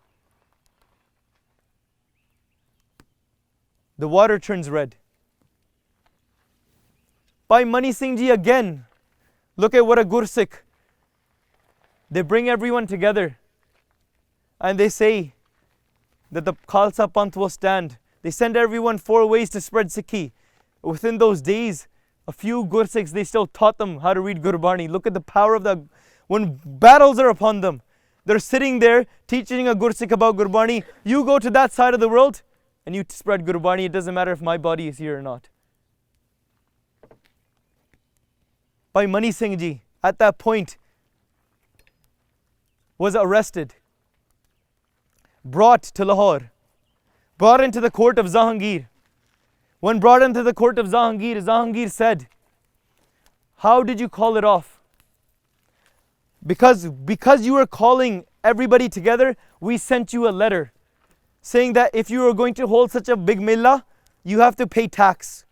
The water turns red. Bhai Mani Singh Ji again. Look at what a Gursikh. They bring everyone together. And they say that the Khalsa Panth will stand. They send everyone 4 ways to spread Sikhi. Within those days, a few Gursikhs, they still taught them how to read Gurbani. Look at the power of the... When battles are upon them, they're sitting there teaching a Gursikh about Gurbani. You go to that side of the world and you spread Gurbani. It doesn't matter if my body is here or not. Bhai Mani Singh Ji, at that point, was arrested, brought to Lahore, brought into the court of Jahangir. When brought into the court of Jahangir, Jahangir said, how did you call it off? Because you were calling everybody together, we sent you a letter saying that if you are going to hold such a big millah, you have to pay tax.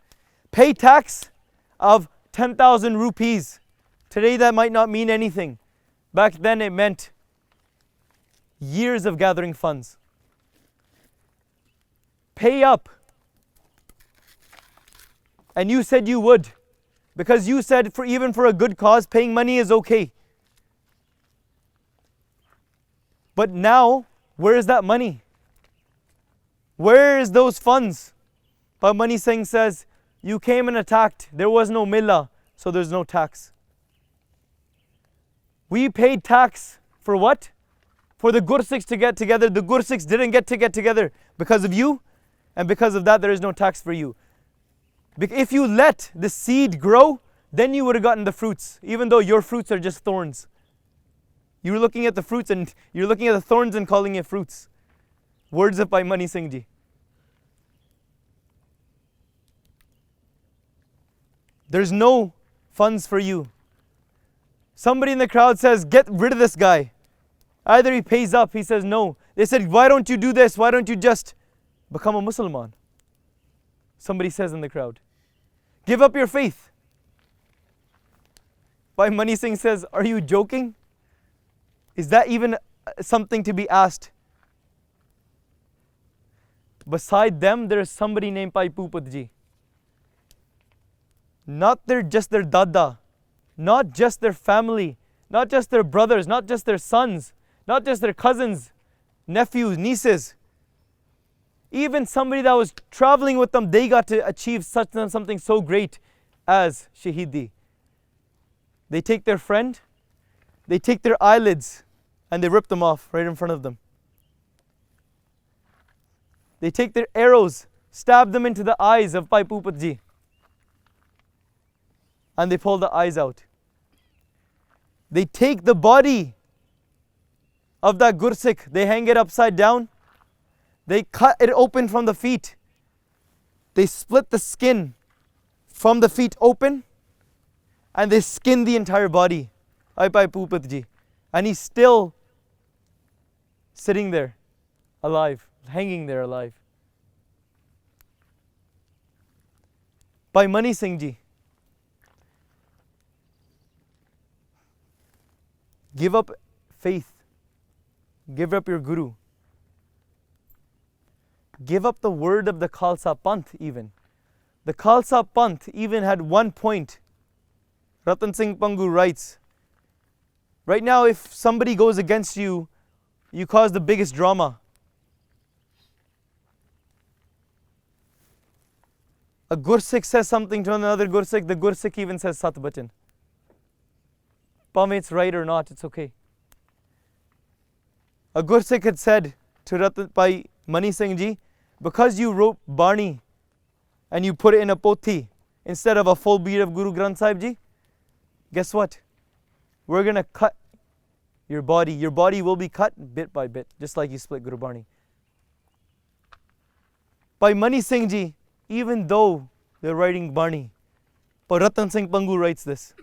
Pay tax of 10,000 rupees. Today that might not mean anything. Back then it meant years of gathering funds. Pay up. And you said you would. Because you said even for a good cause, paying money is okay. But now, where is that money? Where is those funds? Bhai Mani Singh says, you came and attacked. There was no millah, so there's no tax. We paid tax for what? For the Gursikhs to get together. The Gursikhs didn't get together because of you, and because of that there is no tax for you. If you let the seed grow, then you would have gotten the fruits, even though your fruits are just thorns. You're looking at the fruits and you're looking at the thorns and calling it fruits. Words of Bhai Mani Singh Ji. There's no funds for you. Somebody in the crowd says, get rid of this guy. Either he pays up, he says no. They said, why don't you do this? Why don't you just become a Muslim? Somebody says in the crowd, give up your faith. Bhai Mani Singh says, are you joking? Is that even something to be asked? beside them there is somebody named Bhai Bhupat Ji. Not just their dada, not just their family, not just their brothers, not just their sons, not just their cousins, nephews, nieces. Even somebody that was traveling with them, they got to achieve something so great as Shahidi. They take their friend, they take their eyelids, and they rip them off right in front of them. They take their arrows, stab them into the eyes of Bhai Bhupat Ji, and they pull the eyes out. They take the body of that Gursikh, they hang it upside down, they cut it open from the feet, they split the skin from the feet open, and they skin the entire body of Bhai Bhupat Ji. And he's still sitting there alive, hanging there alive. Bhai Mani Singh Ji. Give up faith. Give up your Guru. Give up the word of the Khalsa Panth even. The Khalsa Panth even had one point. Ratan Singh Pangu writes, right now if somebody goes against you, you cause the biggest drama. A Gursikh says something to another Gursikh, the Gursikh even says Sat Bachan. Pame it's right or not, it's okay. A Gursikh had said to Bhai Mani Singh Ji, because you wrote Bani and you put it in a pothi instead of a full bead of Guru Granth Sahib Ji, guess what? We're going to cut your body. Your body will be cut bit by bit, just like you split Guru Bani. Bhai Mani Singh Ji, even though they're writing Bani, but Ratan Singh Pangu writes this.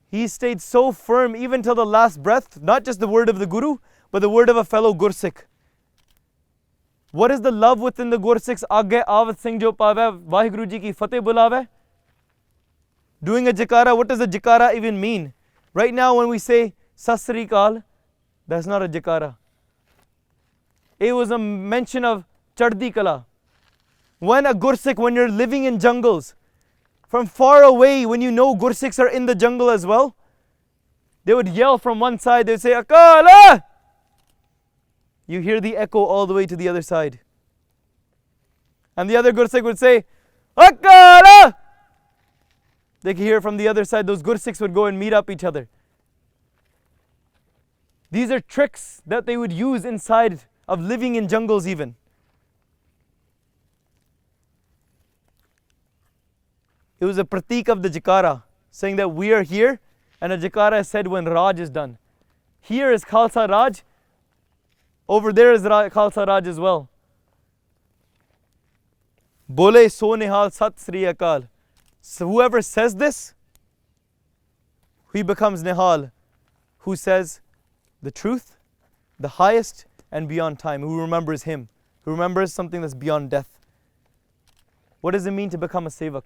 He stayed so firm even till the last breath, not just the word of the Guru, but the word of a fellow Gursikh. What is the love within the Gursikhs? Aage Avat Singh jo paave, Vaheguru Ji ki fateh bulave. Doing a jakara, what does a jakara even mean? Right now when we say Sat Sri Akal, that's not a jakara. It was a mention of Chaddi Kala. When a Gursikh, when you're living in jungles, from far away, when you know Gursikhs are in the jungle as well, they would yell from one side, they would say, Akala! You hear the echo all the way to the other side. And the other Gursikh would say, Akala! They could hear from the other side, those Gursikhs would go and meet up each other. These are tricks that they would use inside of living in jungles even. It was a pratik of the Jakara, saying that we are here, and a Jakara is said when Raj is done. Here is Khalsa Raj, over there is Khalsa Raj as well. Bole so nihal Sat Sri Akal. So whoever says this, he becomes Nihal, who says the truth, the highest and beyond time, who remembers him, who remembers something that's beyond death. What does it mean to become a sevak?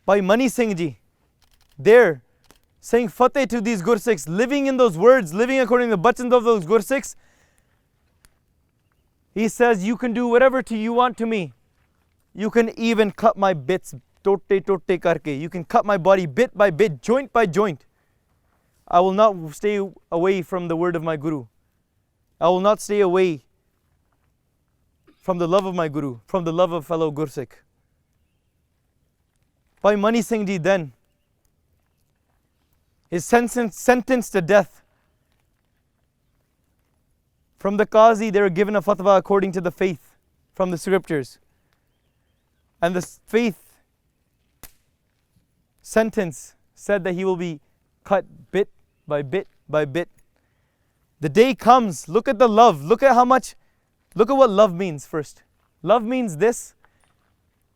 Bhai Mani Singh Ji, there saying fateh to these Gursikhs, living in those words, living according to the bachans of those Gursikhs. He says, you can do whatever you want to me. You can even cut my bits, tote karke. You can cut my body bit by bit, joint by joint. I will not stay away from the word of my Guru. I will not stay away from the love of my Guru, from the love of fellow Gursikh. Bhai Mani Singh Ji then is sentenced to death. From the Qazi, they were given a fatwa according to the faith from the scriptures. And the faith sentence said that he will be cut bit by bit by bit. The day comes, look at the love, look at what love means first. Love means this,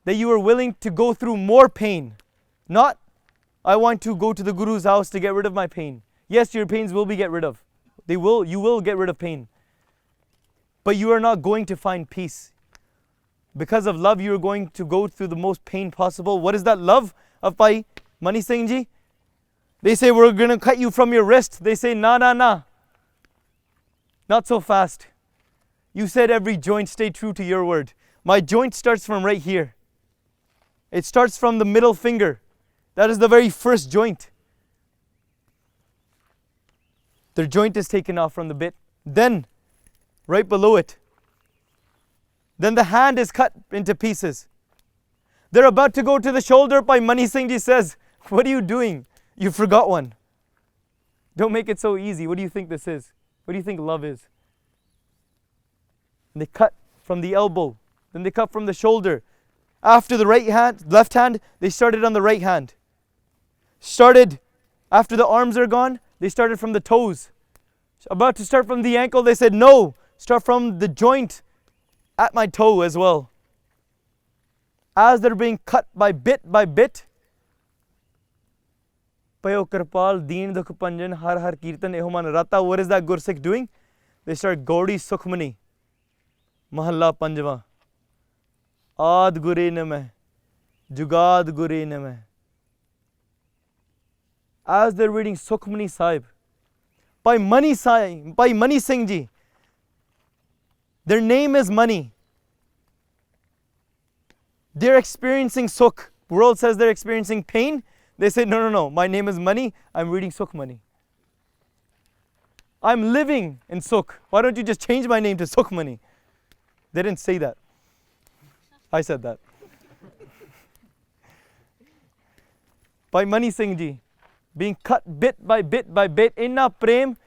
that you are willing to go through more pain. Not, I want to go to the Guru's house to get rid of my pain. Yes, your pains will be get rid of. You will get rid of pain. But you are not going to find peace. Because of love, you are going to go through the most pain possible. What is that love of Bhai Mani Singh Ji? They say, we're going to cut you from your wrist. They say, na, na, na. Not so fast. You said every joint, stay true to your word. My joint starts from right here. It starts from the middle finger. That is the very first joint. Their joint is taken off from the bit. Then, right below it, then the hand is cut into pieces. They're about to go to the shoulder. Bhai Mani Singh Ji says, what are you doing? You forgot one. Don't make it so easy. What do you think this is? What do you think love is? And they cut from the elbow. Then they cut from the shoulder. After the right hand, left hand, they started on the right hand. Started after the arms are gone, they started from the toes. About to start from the ankle, they said, no, start from the joint at my toe as well. As they're being cut by bit, Payo Kirpal, Deen Dukh Panjan, Har Har Kirtan, Ehoman Rata. What is that Gursikh doing? They start Gaudi Sukhmani, Mahalla Panjwa, Aad Gure Nameh, Jugad Gure Nameh. As they're reading Sukhmani Sahib, Bhai Mani Singh Ji, their name is money. They're experiencing Sukh. World says they're experiencing pain. They say, no, my name is money. I'm reading Sukhmani. I'm living in Sukh. Why don't you just change my name to Sukhmani? They didn't say that. I said that. Bhai Mani Singh Ji, being cut bit by bit, inna prem.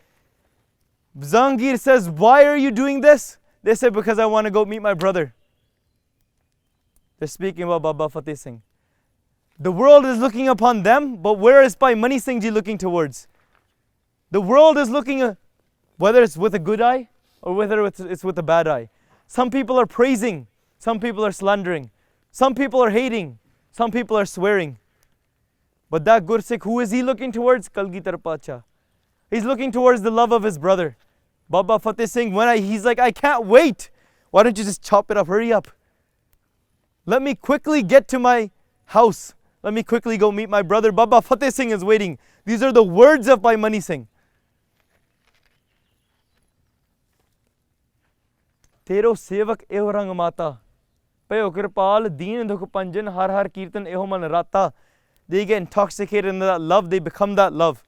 Zangir says, why are you doing this? They say, because I want to go meet my brother. They're speaking about Baba Fateh Singh. The world is looking upon them, but where is Bhai Mani Singh Ji looking towards? The world is looking, whether it's with a good eye or whether it's with a bad eye. Some people are praising, some people are slandering, some people are hating, some people are swearing. But that Gursikh, who is he looking towards? Kalgitar Pacha. He's looking towards the love of his brother. Baba Fateh Singh, he's like, I can't wait. Why don't you just chop it up? Hurry up. Let me quickly get to my house. Let me quickly go meet my brother. Baba Fateh Singh is waiting. These are the words of Bhai Mani Singh. Tero sevak eho rang mata. Payo kirpal deen dukh panjan har har kirtan eho man rata. They get intoxicated in that love. They become that love.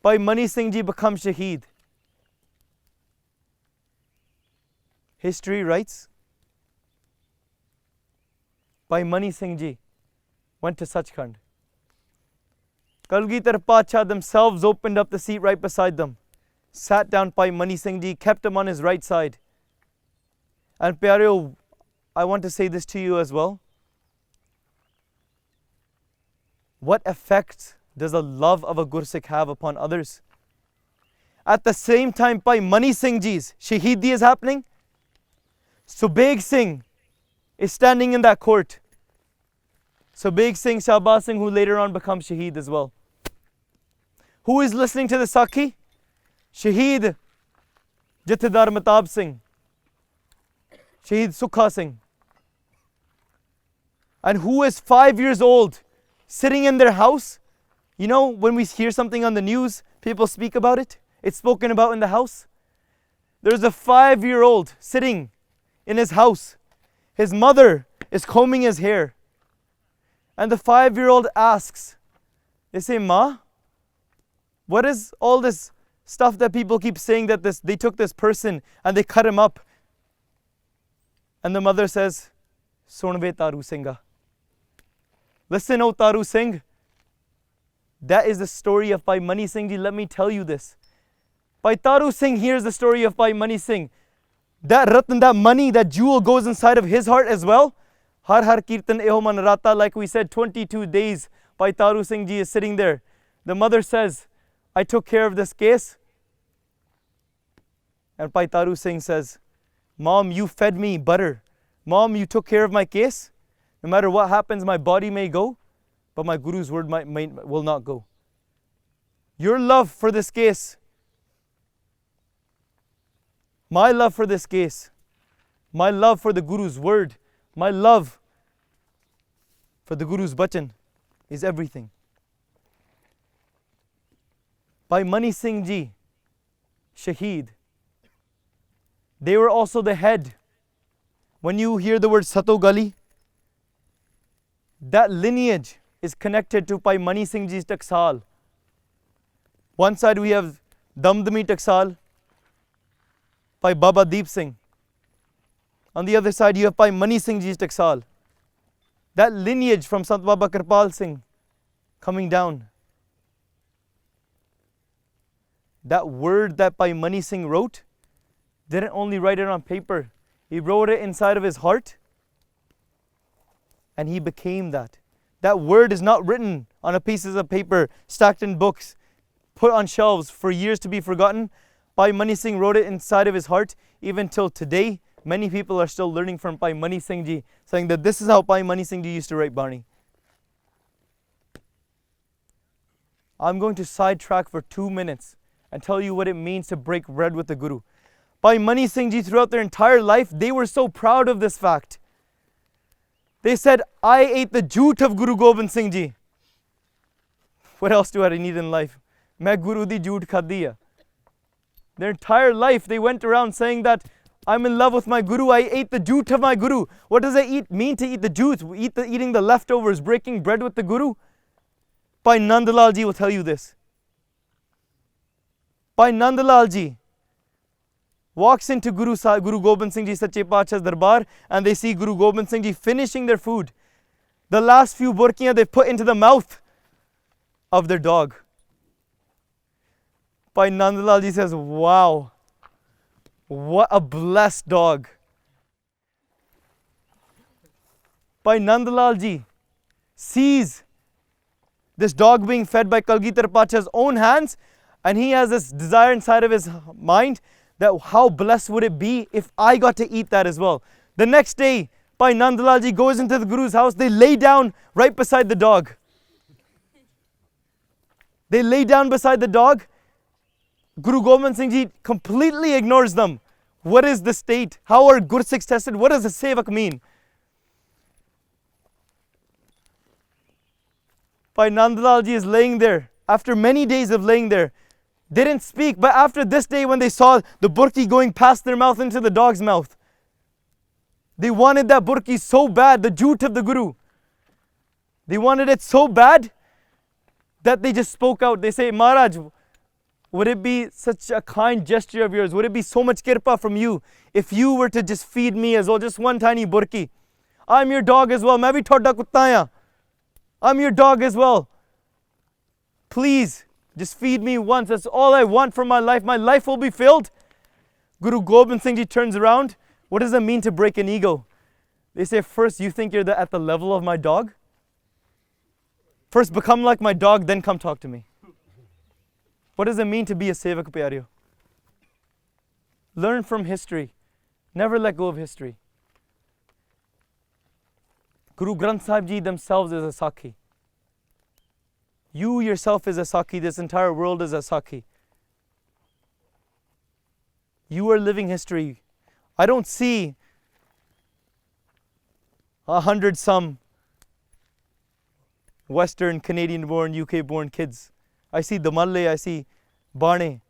Bhai Mani Singh Ji becomes Shaheed. History writes, Bhai Mani Singh Ji went to Sachkhand. Kalgitar Pacha themselves opened up the seat right beside them, sat down Bhai Mani Singh Ji, kept him on his right side. And Pyareo, I want to say this to you as well. What effect does the love of a Gursikh have upon others? At the same time, Bhai Mani Singh Ji's Shaheedi is happening. Subeg Singh is standing in that court. Subeg Singh, Shahbaz Singh, who later on becomes Shaheed as well. Who is listening to the Sakhi? Shaheed Jathedar Matab Singh, Shaheed Sukha Singh. And who is 5 years old, sitting in their house. You know, when we hear something on the news, people speak about it. It's spoken about in the house. There's a 5-year-old sitting in his house. His mother is combing his hair. And the 5-year-old asks, they say, Ma, what is all this stuff that people keep saying that they took this person and they cut him up? And the mother says, Sunve Taru Singha. Listen, O Taru Singh. That is the story of Bhai Mani Singh Ji. Let me tell you this. Bhai Taru Singh hears the story of Bhai Mani Singh. That ratan, that money, that jewel goes inside of his heart as well. Har har kirtan eho man rata, like we said, 22 days Bhai Taru Singh Ji is sitting there. The mother says, I took care of this case. And Bhai Taru Singh says, Mom, you fed me butter. Mom, you took care of my case. No matter what happens, my body may go, but my Guru's word will not go. Your love for this case, my love for this case, my love for the Guru's word, my love for the Guru's bachan is everything. Bhai Mani Singh Ji, Shaheed, They were also the head. When you hear the word Sato Gali, that lineage is connected to Bhai Mani Singh Ji's Taksal. One side we have Damdami Taksal, Bhai Baba Deep Singh. On the other side you have Bhai Mani Singh Ji's Taksal. That lineage from Sant Baba Kirpal Singh coming down. That word that Bhai Mani Singh wrote, didn't only write it on paper, he wrote it inside of his heart, and he became that. That word is not written on a pieces of paper, stacked in books, put on shelves for years to be forgotten. Bhai Mani Singh wrote it inside of his heart. Even till today, many people are still learning from Bhai Mani Singh Ji, saying that this is how Bhai Mani Singh Ji used to write Bani. I'm going to sidetrack for 2 minutes and tell you what it means to break bread with the Guru. Bhai Mani Singh Ji, throughout their entire life, they were so proud of this fact. They said, I ate the jhoot of Guru Gobind Singh Ji. What else do I need in life? Main Guru di jhoot khadi hai. Their entire life they went around saying that I'm in love with my Guru, I ate the jhoot of my Guru. What does it mean to eat the jhoot? Eating the leftovers, breaking bread with the Guru? Bhai Nandlal Ji will tell you this. Bhai Nandlal Ji walks into Guru Gobind Singh Ji Sache Paatshah's darbar, and they see Guru Gobind Singh Ji finishing their food. The last few burkiyan they put into the mouth of their dog. Bhai Nandlal Ji says, wow, what a blessed dog. Bhai Nandlal Ji sees this dog being fed by Kalgitaar Paatshah's own hands, and he has this desire inside of his mind that how blessed would it be if I got to eat that as well. The next day, Bhai Nandlal Ji goes into the Guru's house. They lay down right beside the dog. They lay down beside the dog. Guru Gobind Singh Ji completely ignores them. What is the state? How are Gursikhs tested? What does a Sevak mean? Bhai Nandlal Ji is laying there. After many days of laying there, they didn't speak, but after this day when they saw the burki going past their mouth into the dog's mouth, they wanted that burki so bad, the jhoot of the Guru. They wanted it so bad that they just spoke out. They say, Maharaj, would it be such a kind gesture of yours? Would it be so much kirpa from you if you were to just feed me as well, just one tiny burki? I'm your dog as well. Main bhi thoda kutta haan. I'm your dog as well. Please, just feed me once. That's all I want from my life. My life will be filled. Guru Gobind Singh Ji turns around. What does it mean to break an ego? They say, first you think you're at the level of my dog? First become like my dog, then come talk to me. What does it mean to be a Sevak Pyareo? Learn from history. Never let go of history. Guru Granth Sahib Ji themselves is a Sakhi. You yourself is a Sakhi. This entire world is a Sakhi. You are living history. I don't see 100 some Western, Canadian born, UK born kids. I see Damalle, I see Barne.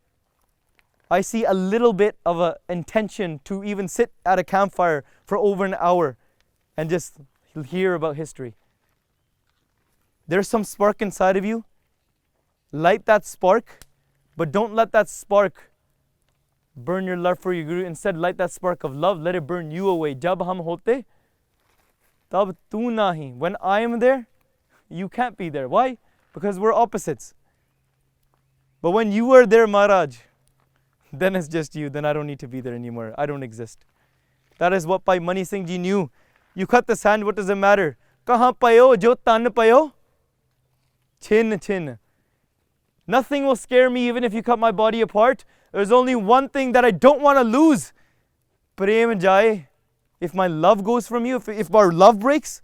I see a little bit of an intention to even sit at a campfire for over an hour and just hear about history. There's some spark inside of you. Light that spark, but don't let that spark burn your love for your Guru. Instead, light that spark of love. Let it burn you away. Jab hum hote, tab tu nahi. When I am there, you can't be there. Why? Because we're opposites. But when you are there, Maharaj, then it's just you. Then I don't need to be there anymore. I don't exist. That is what Bhai Mani Singh Ji knew. You cut the sand, what does it matter? Kahan payo, jo tan payo? Chin, chin. Nothing will scare me even if you cut my body apart. There's only one thing that I don't want to lose. Prem jai. If my love goes from you, if our love breaks,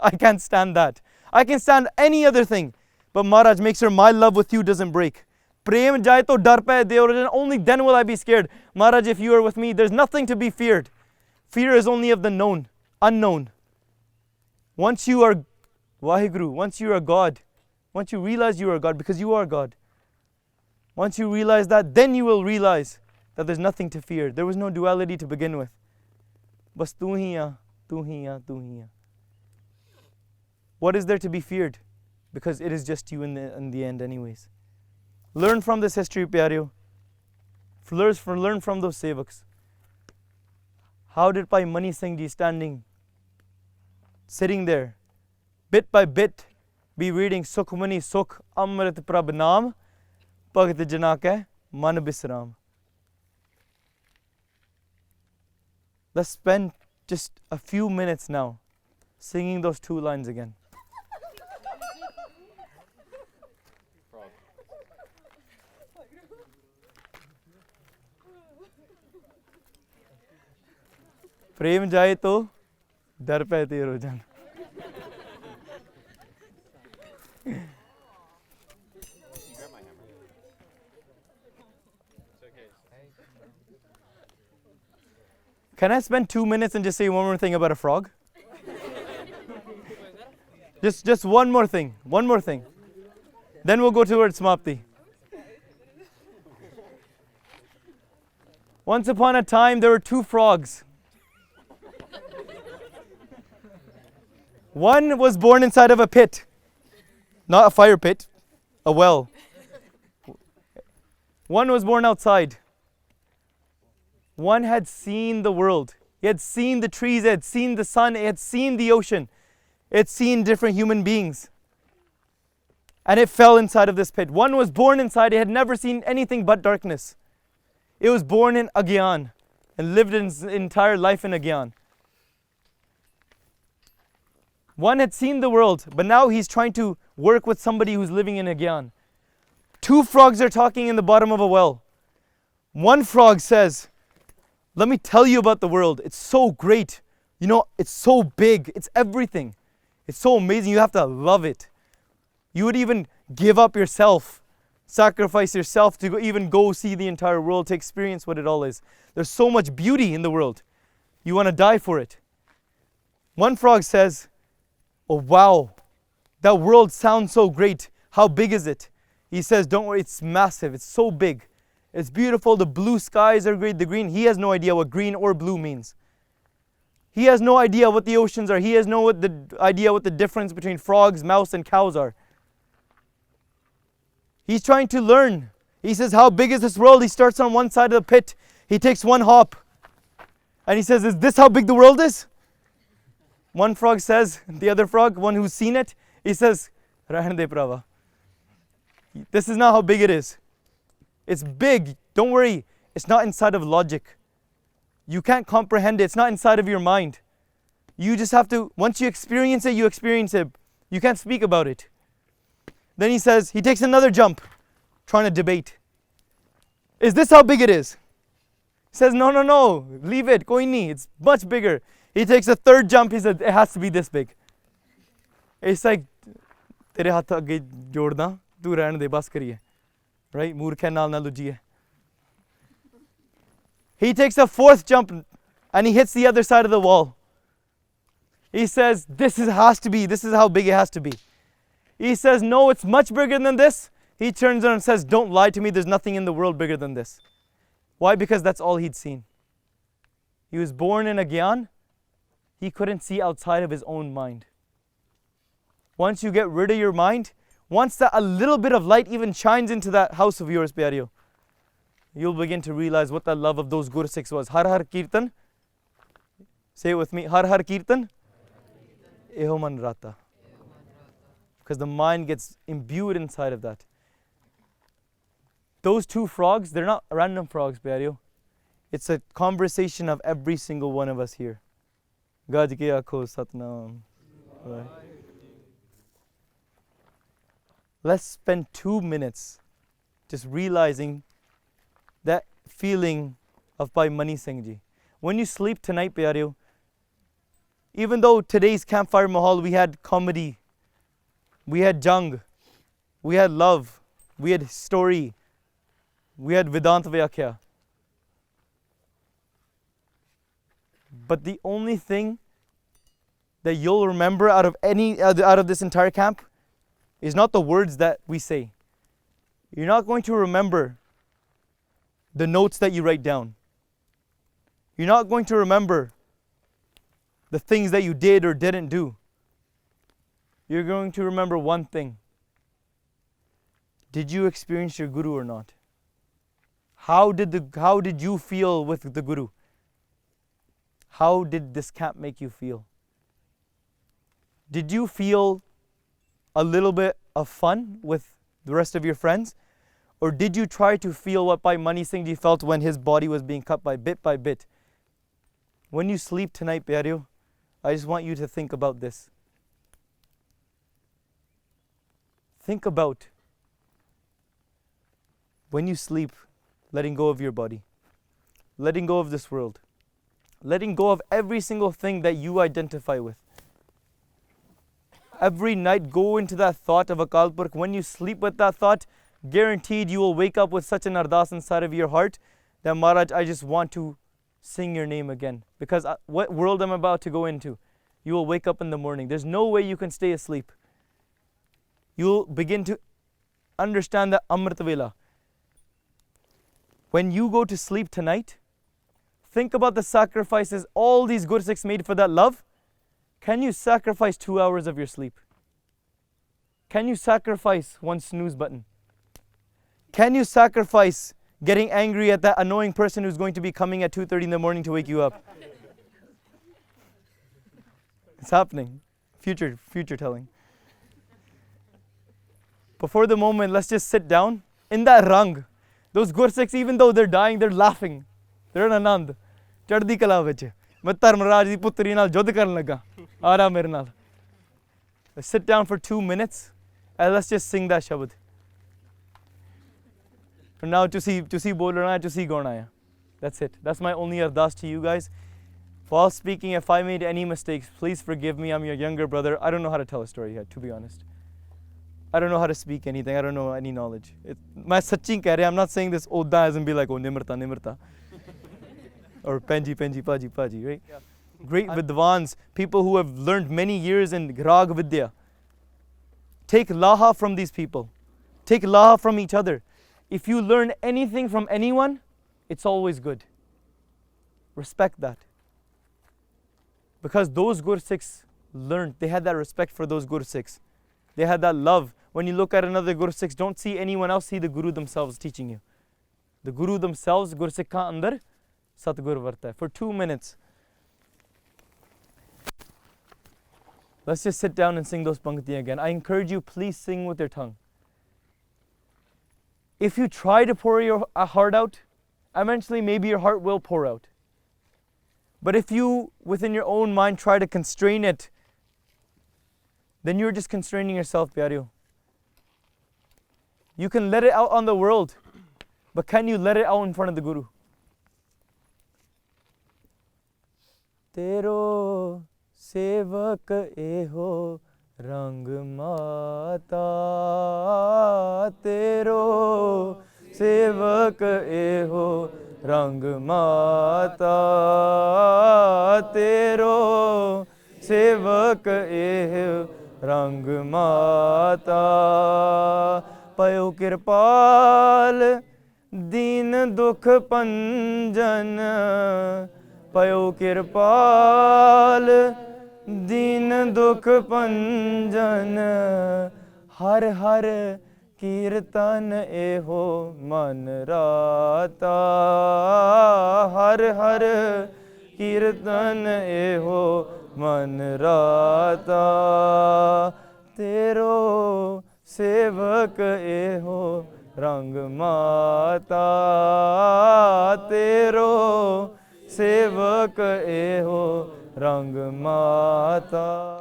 I can't stand that. I can stand any other thing. But Maharaj, make sure my love with you doesn't break. Prem jai to dar pe de, only then will I be scared. Maharaj, if you are with me, there's nothing to be feared. Fear is only of the known, unknown. Once you are Vaheguru, once you are God, once you realize you are God, because you are God, once you realize that, then you will realize that there's nothing to fear. There was no duality to begin with. Bas tu hi hai, tu hi hai, tu hi hai. What is there to be feared? Because it is just you in the end anyways. Learn from this history, pyareo. Learn from those sevaks. How did Bhai Mani Singh Ji sitting there, bit by bit, be reading Sukh Mani Sukh Amrit Prabh Naam Bhagat Jana Ke Man Bisram. Let's spend just a few minutes now singing those two lines again. प्रेम जाए तो डर पैते रोजान. Can I spend 2 minutes and just say one more thing about a frog? just one more thing. Then we'll go towards Smapti. Once upon a time, there were two frogs. One was born inside of a pit, not a fire pit, a well. One was born outside. One had seen the world. He had seen the trees, he had seen the sun, he had seen the ocean, he had seen different human beings. And it fell inside of this pit. One was born inside, it had never seen anything but darkness. It was born in Agyan and lived its entire life in Agyan. One had seen the world, but now he's trying to work with somebody who's living in Agyan. Two frogs are talking in the bottom of a well. One frog says, let me tell you about the world. It's so great. You know, it's so big. It's everything. It's so amazing. You have to love it. You would even give up yourself, sacrifice yourself to even go see the entire world, to experience what it all is. There's so much beauty in the world. You want to die for it. One frog says, oh wow, that world sounds so great. How big is it? He says, don't worry, it's massive. It's so big. It's beautiful. The blue skies are great. The green, he has no idea what green or blue means. He has no idea what the oceans are. He has no idea what the difference between frogs, mouse, and cows are. He's trying to learn. He says, how big is this world? He starts on one side of the pit. He takes one hop. And he says, is this how big the world is? One frog says, the other frog, one who's seen it, he says, Rahan de prava. This is not how big it is. It's big. Don't worry. It's not inside of logic. You can't comprehend it. It's not inside of your mind. You just have to, once you experience it, you experience it. You can't speak about it. Then he says, he takes another jump, trying to debate. Is this how big it is? He says, no, leave it, koi nahi, it's much bigger. He takes a third jump, he said, it has to be this big. It's like, tere haath agge jodna, tu rehne de, bas kariye. Right? Moorkh hai, naal na lujiye. He takes a fourth jump and he hits the other side of the wall. He says, this is how big it has to be. He says, no, it's much bigger than this. He turns around and says, don't lie to me, there's nothing in the world bigger than this. Why? Because that's all he'd seen. He was born in Agyan. He couldn't see outside of his own mind. Once you get rid of your mind, once that a little bit of light even shines into that house of yours, pyareo, you'll begin to realize what the love of those Gursikhs was. Har har kirtan, say it with me, har har kirtan, eho man rata. Because the mind gets imbued inside of that. Those two frogs, they're not random frogs, pyareo. It's a conversation of every single one of us here. Gaj ke aakho satnam. Let's spend 2 minutes just realizing that feeling of Bhai Mani Singh Ji. When you sleep tonight, pyareo, even though today's campfire mahal, we had comedy, we had jung, we had love, we had story, we had Vedant Vyakhya. But the only thing that you'll remember out of this entire camp is not the words that we say. You're not going to remember the notes that you write down. You're not going to remember the things that you did or didn't do. You're going to remember one thing. Did you experience your Guru or not? How did you feel with the Guru? How did this camp make you feel? Did you feel a little bit of fun with the rest of your friends? Or did you try to feel what Bhai Mani Singh Ji felt when his body was being cut by bit? When you sleep tonight, Pyareo, I just want you to think about this. Think about when you sleep, letting go of your body, letting go of this world, letting go of every single thing that you identify with. Every night go into that thought of Akal Purkh. When you sleep with that thought, guaranteed you will wake up with such an ardas inside of your heart that Maharaj, I just want to sing your name again. Because what world I'm about to go into, you will wake up in the morning. There's no way you can stay asleep. You'll begin to understand the Amrit Vela. When you go to sleep tonight, think about the sacrifices all these Gursikhs made for that love. Can you sacrifice 2 hours of your sleep? Can you sacrifice one snooze button? Can you sacrifice getting angry at that annoying person who's going to be coming at 2:30 in the morning to wake you up? It's happening. Future telling. Before the moment, let's just sit down. In that rang, those Gursikhs, even though they're dying, they're laughing. They're in Anand. Chaddi kala vich. मैं धर्मराज दी पुत्री नाल जुद्ध करन लगा आ रहा मेरे नाल. Sit down for 2 minutes and let's just sing that shabad. From now ਤੁਸੀਂ ਬੋਲਣਾ ਹੈ, ਤੁਸੀਂ ਗਾਉਣਾ ਹੈ. That's it. That's my only ardas to you guys. While speaking, if I made any mistakes, please forgive me. I'm your younger brother. I don't know how to tell a story yet, to be honest. I don't know how to speak anything. I don't know any knowledge. मैं सच्ची कह रहा, I'm not saying this oda as in be like, oh, nimrta. Or penji, paji, right? Yeah. Great vidwans, people who have learned many years in Rag Vidya. Take laha from these people. Take laha from each other. If you learn anything from anyone, it's always good. Respect that. Because those Gursikhs learned, they had that respect for those Gursikhs. They had that love. When you look at another Gursikhs, don't see anyone else, see the Guru themselves teaching you. The Guru themselves, Gursikh ka andar, Satgur varta. For 2 minutes. Let's just sit down and sing those pankti again. I encourage you, please sing with your tongue. If you try to pour your heart out, eventually maybe your heart will pour out. But if you, within your own mind, try to constrain it, then you're just constraining yourself, Pyareo. You can let it out on the world, but can you let it out in front of the Guru? Tero sevak eho rang mata, tero sevak eho rang mata, tero sevak eho rang mata. Payo kirpal din dukh panjan, payo kirpal din dukh panjan, har har kirtan eho man rata, har har kirtan eho man rata, tero sevak eho rang mata, tero sevak eho rang mata.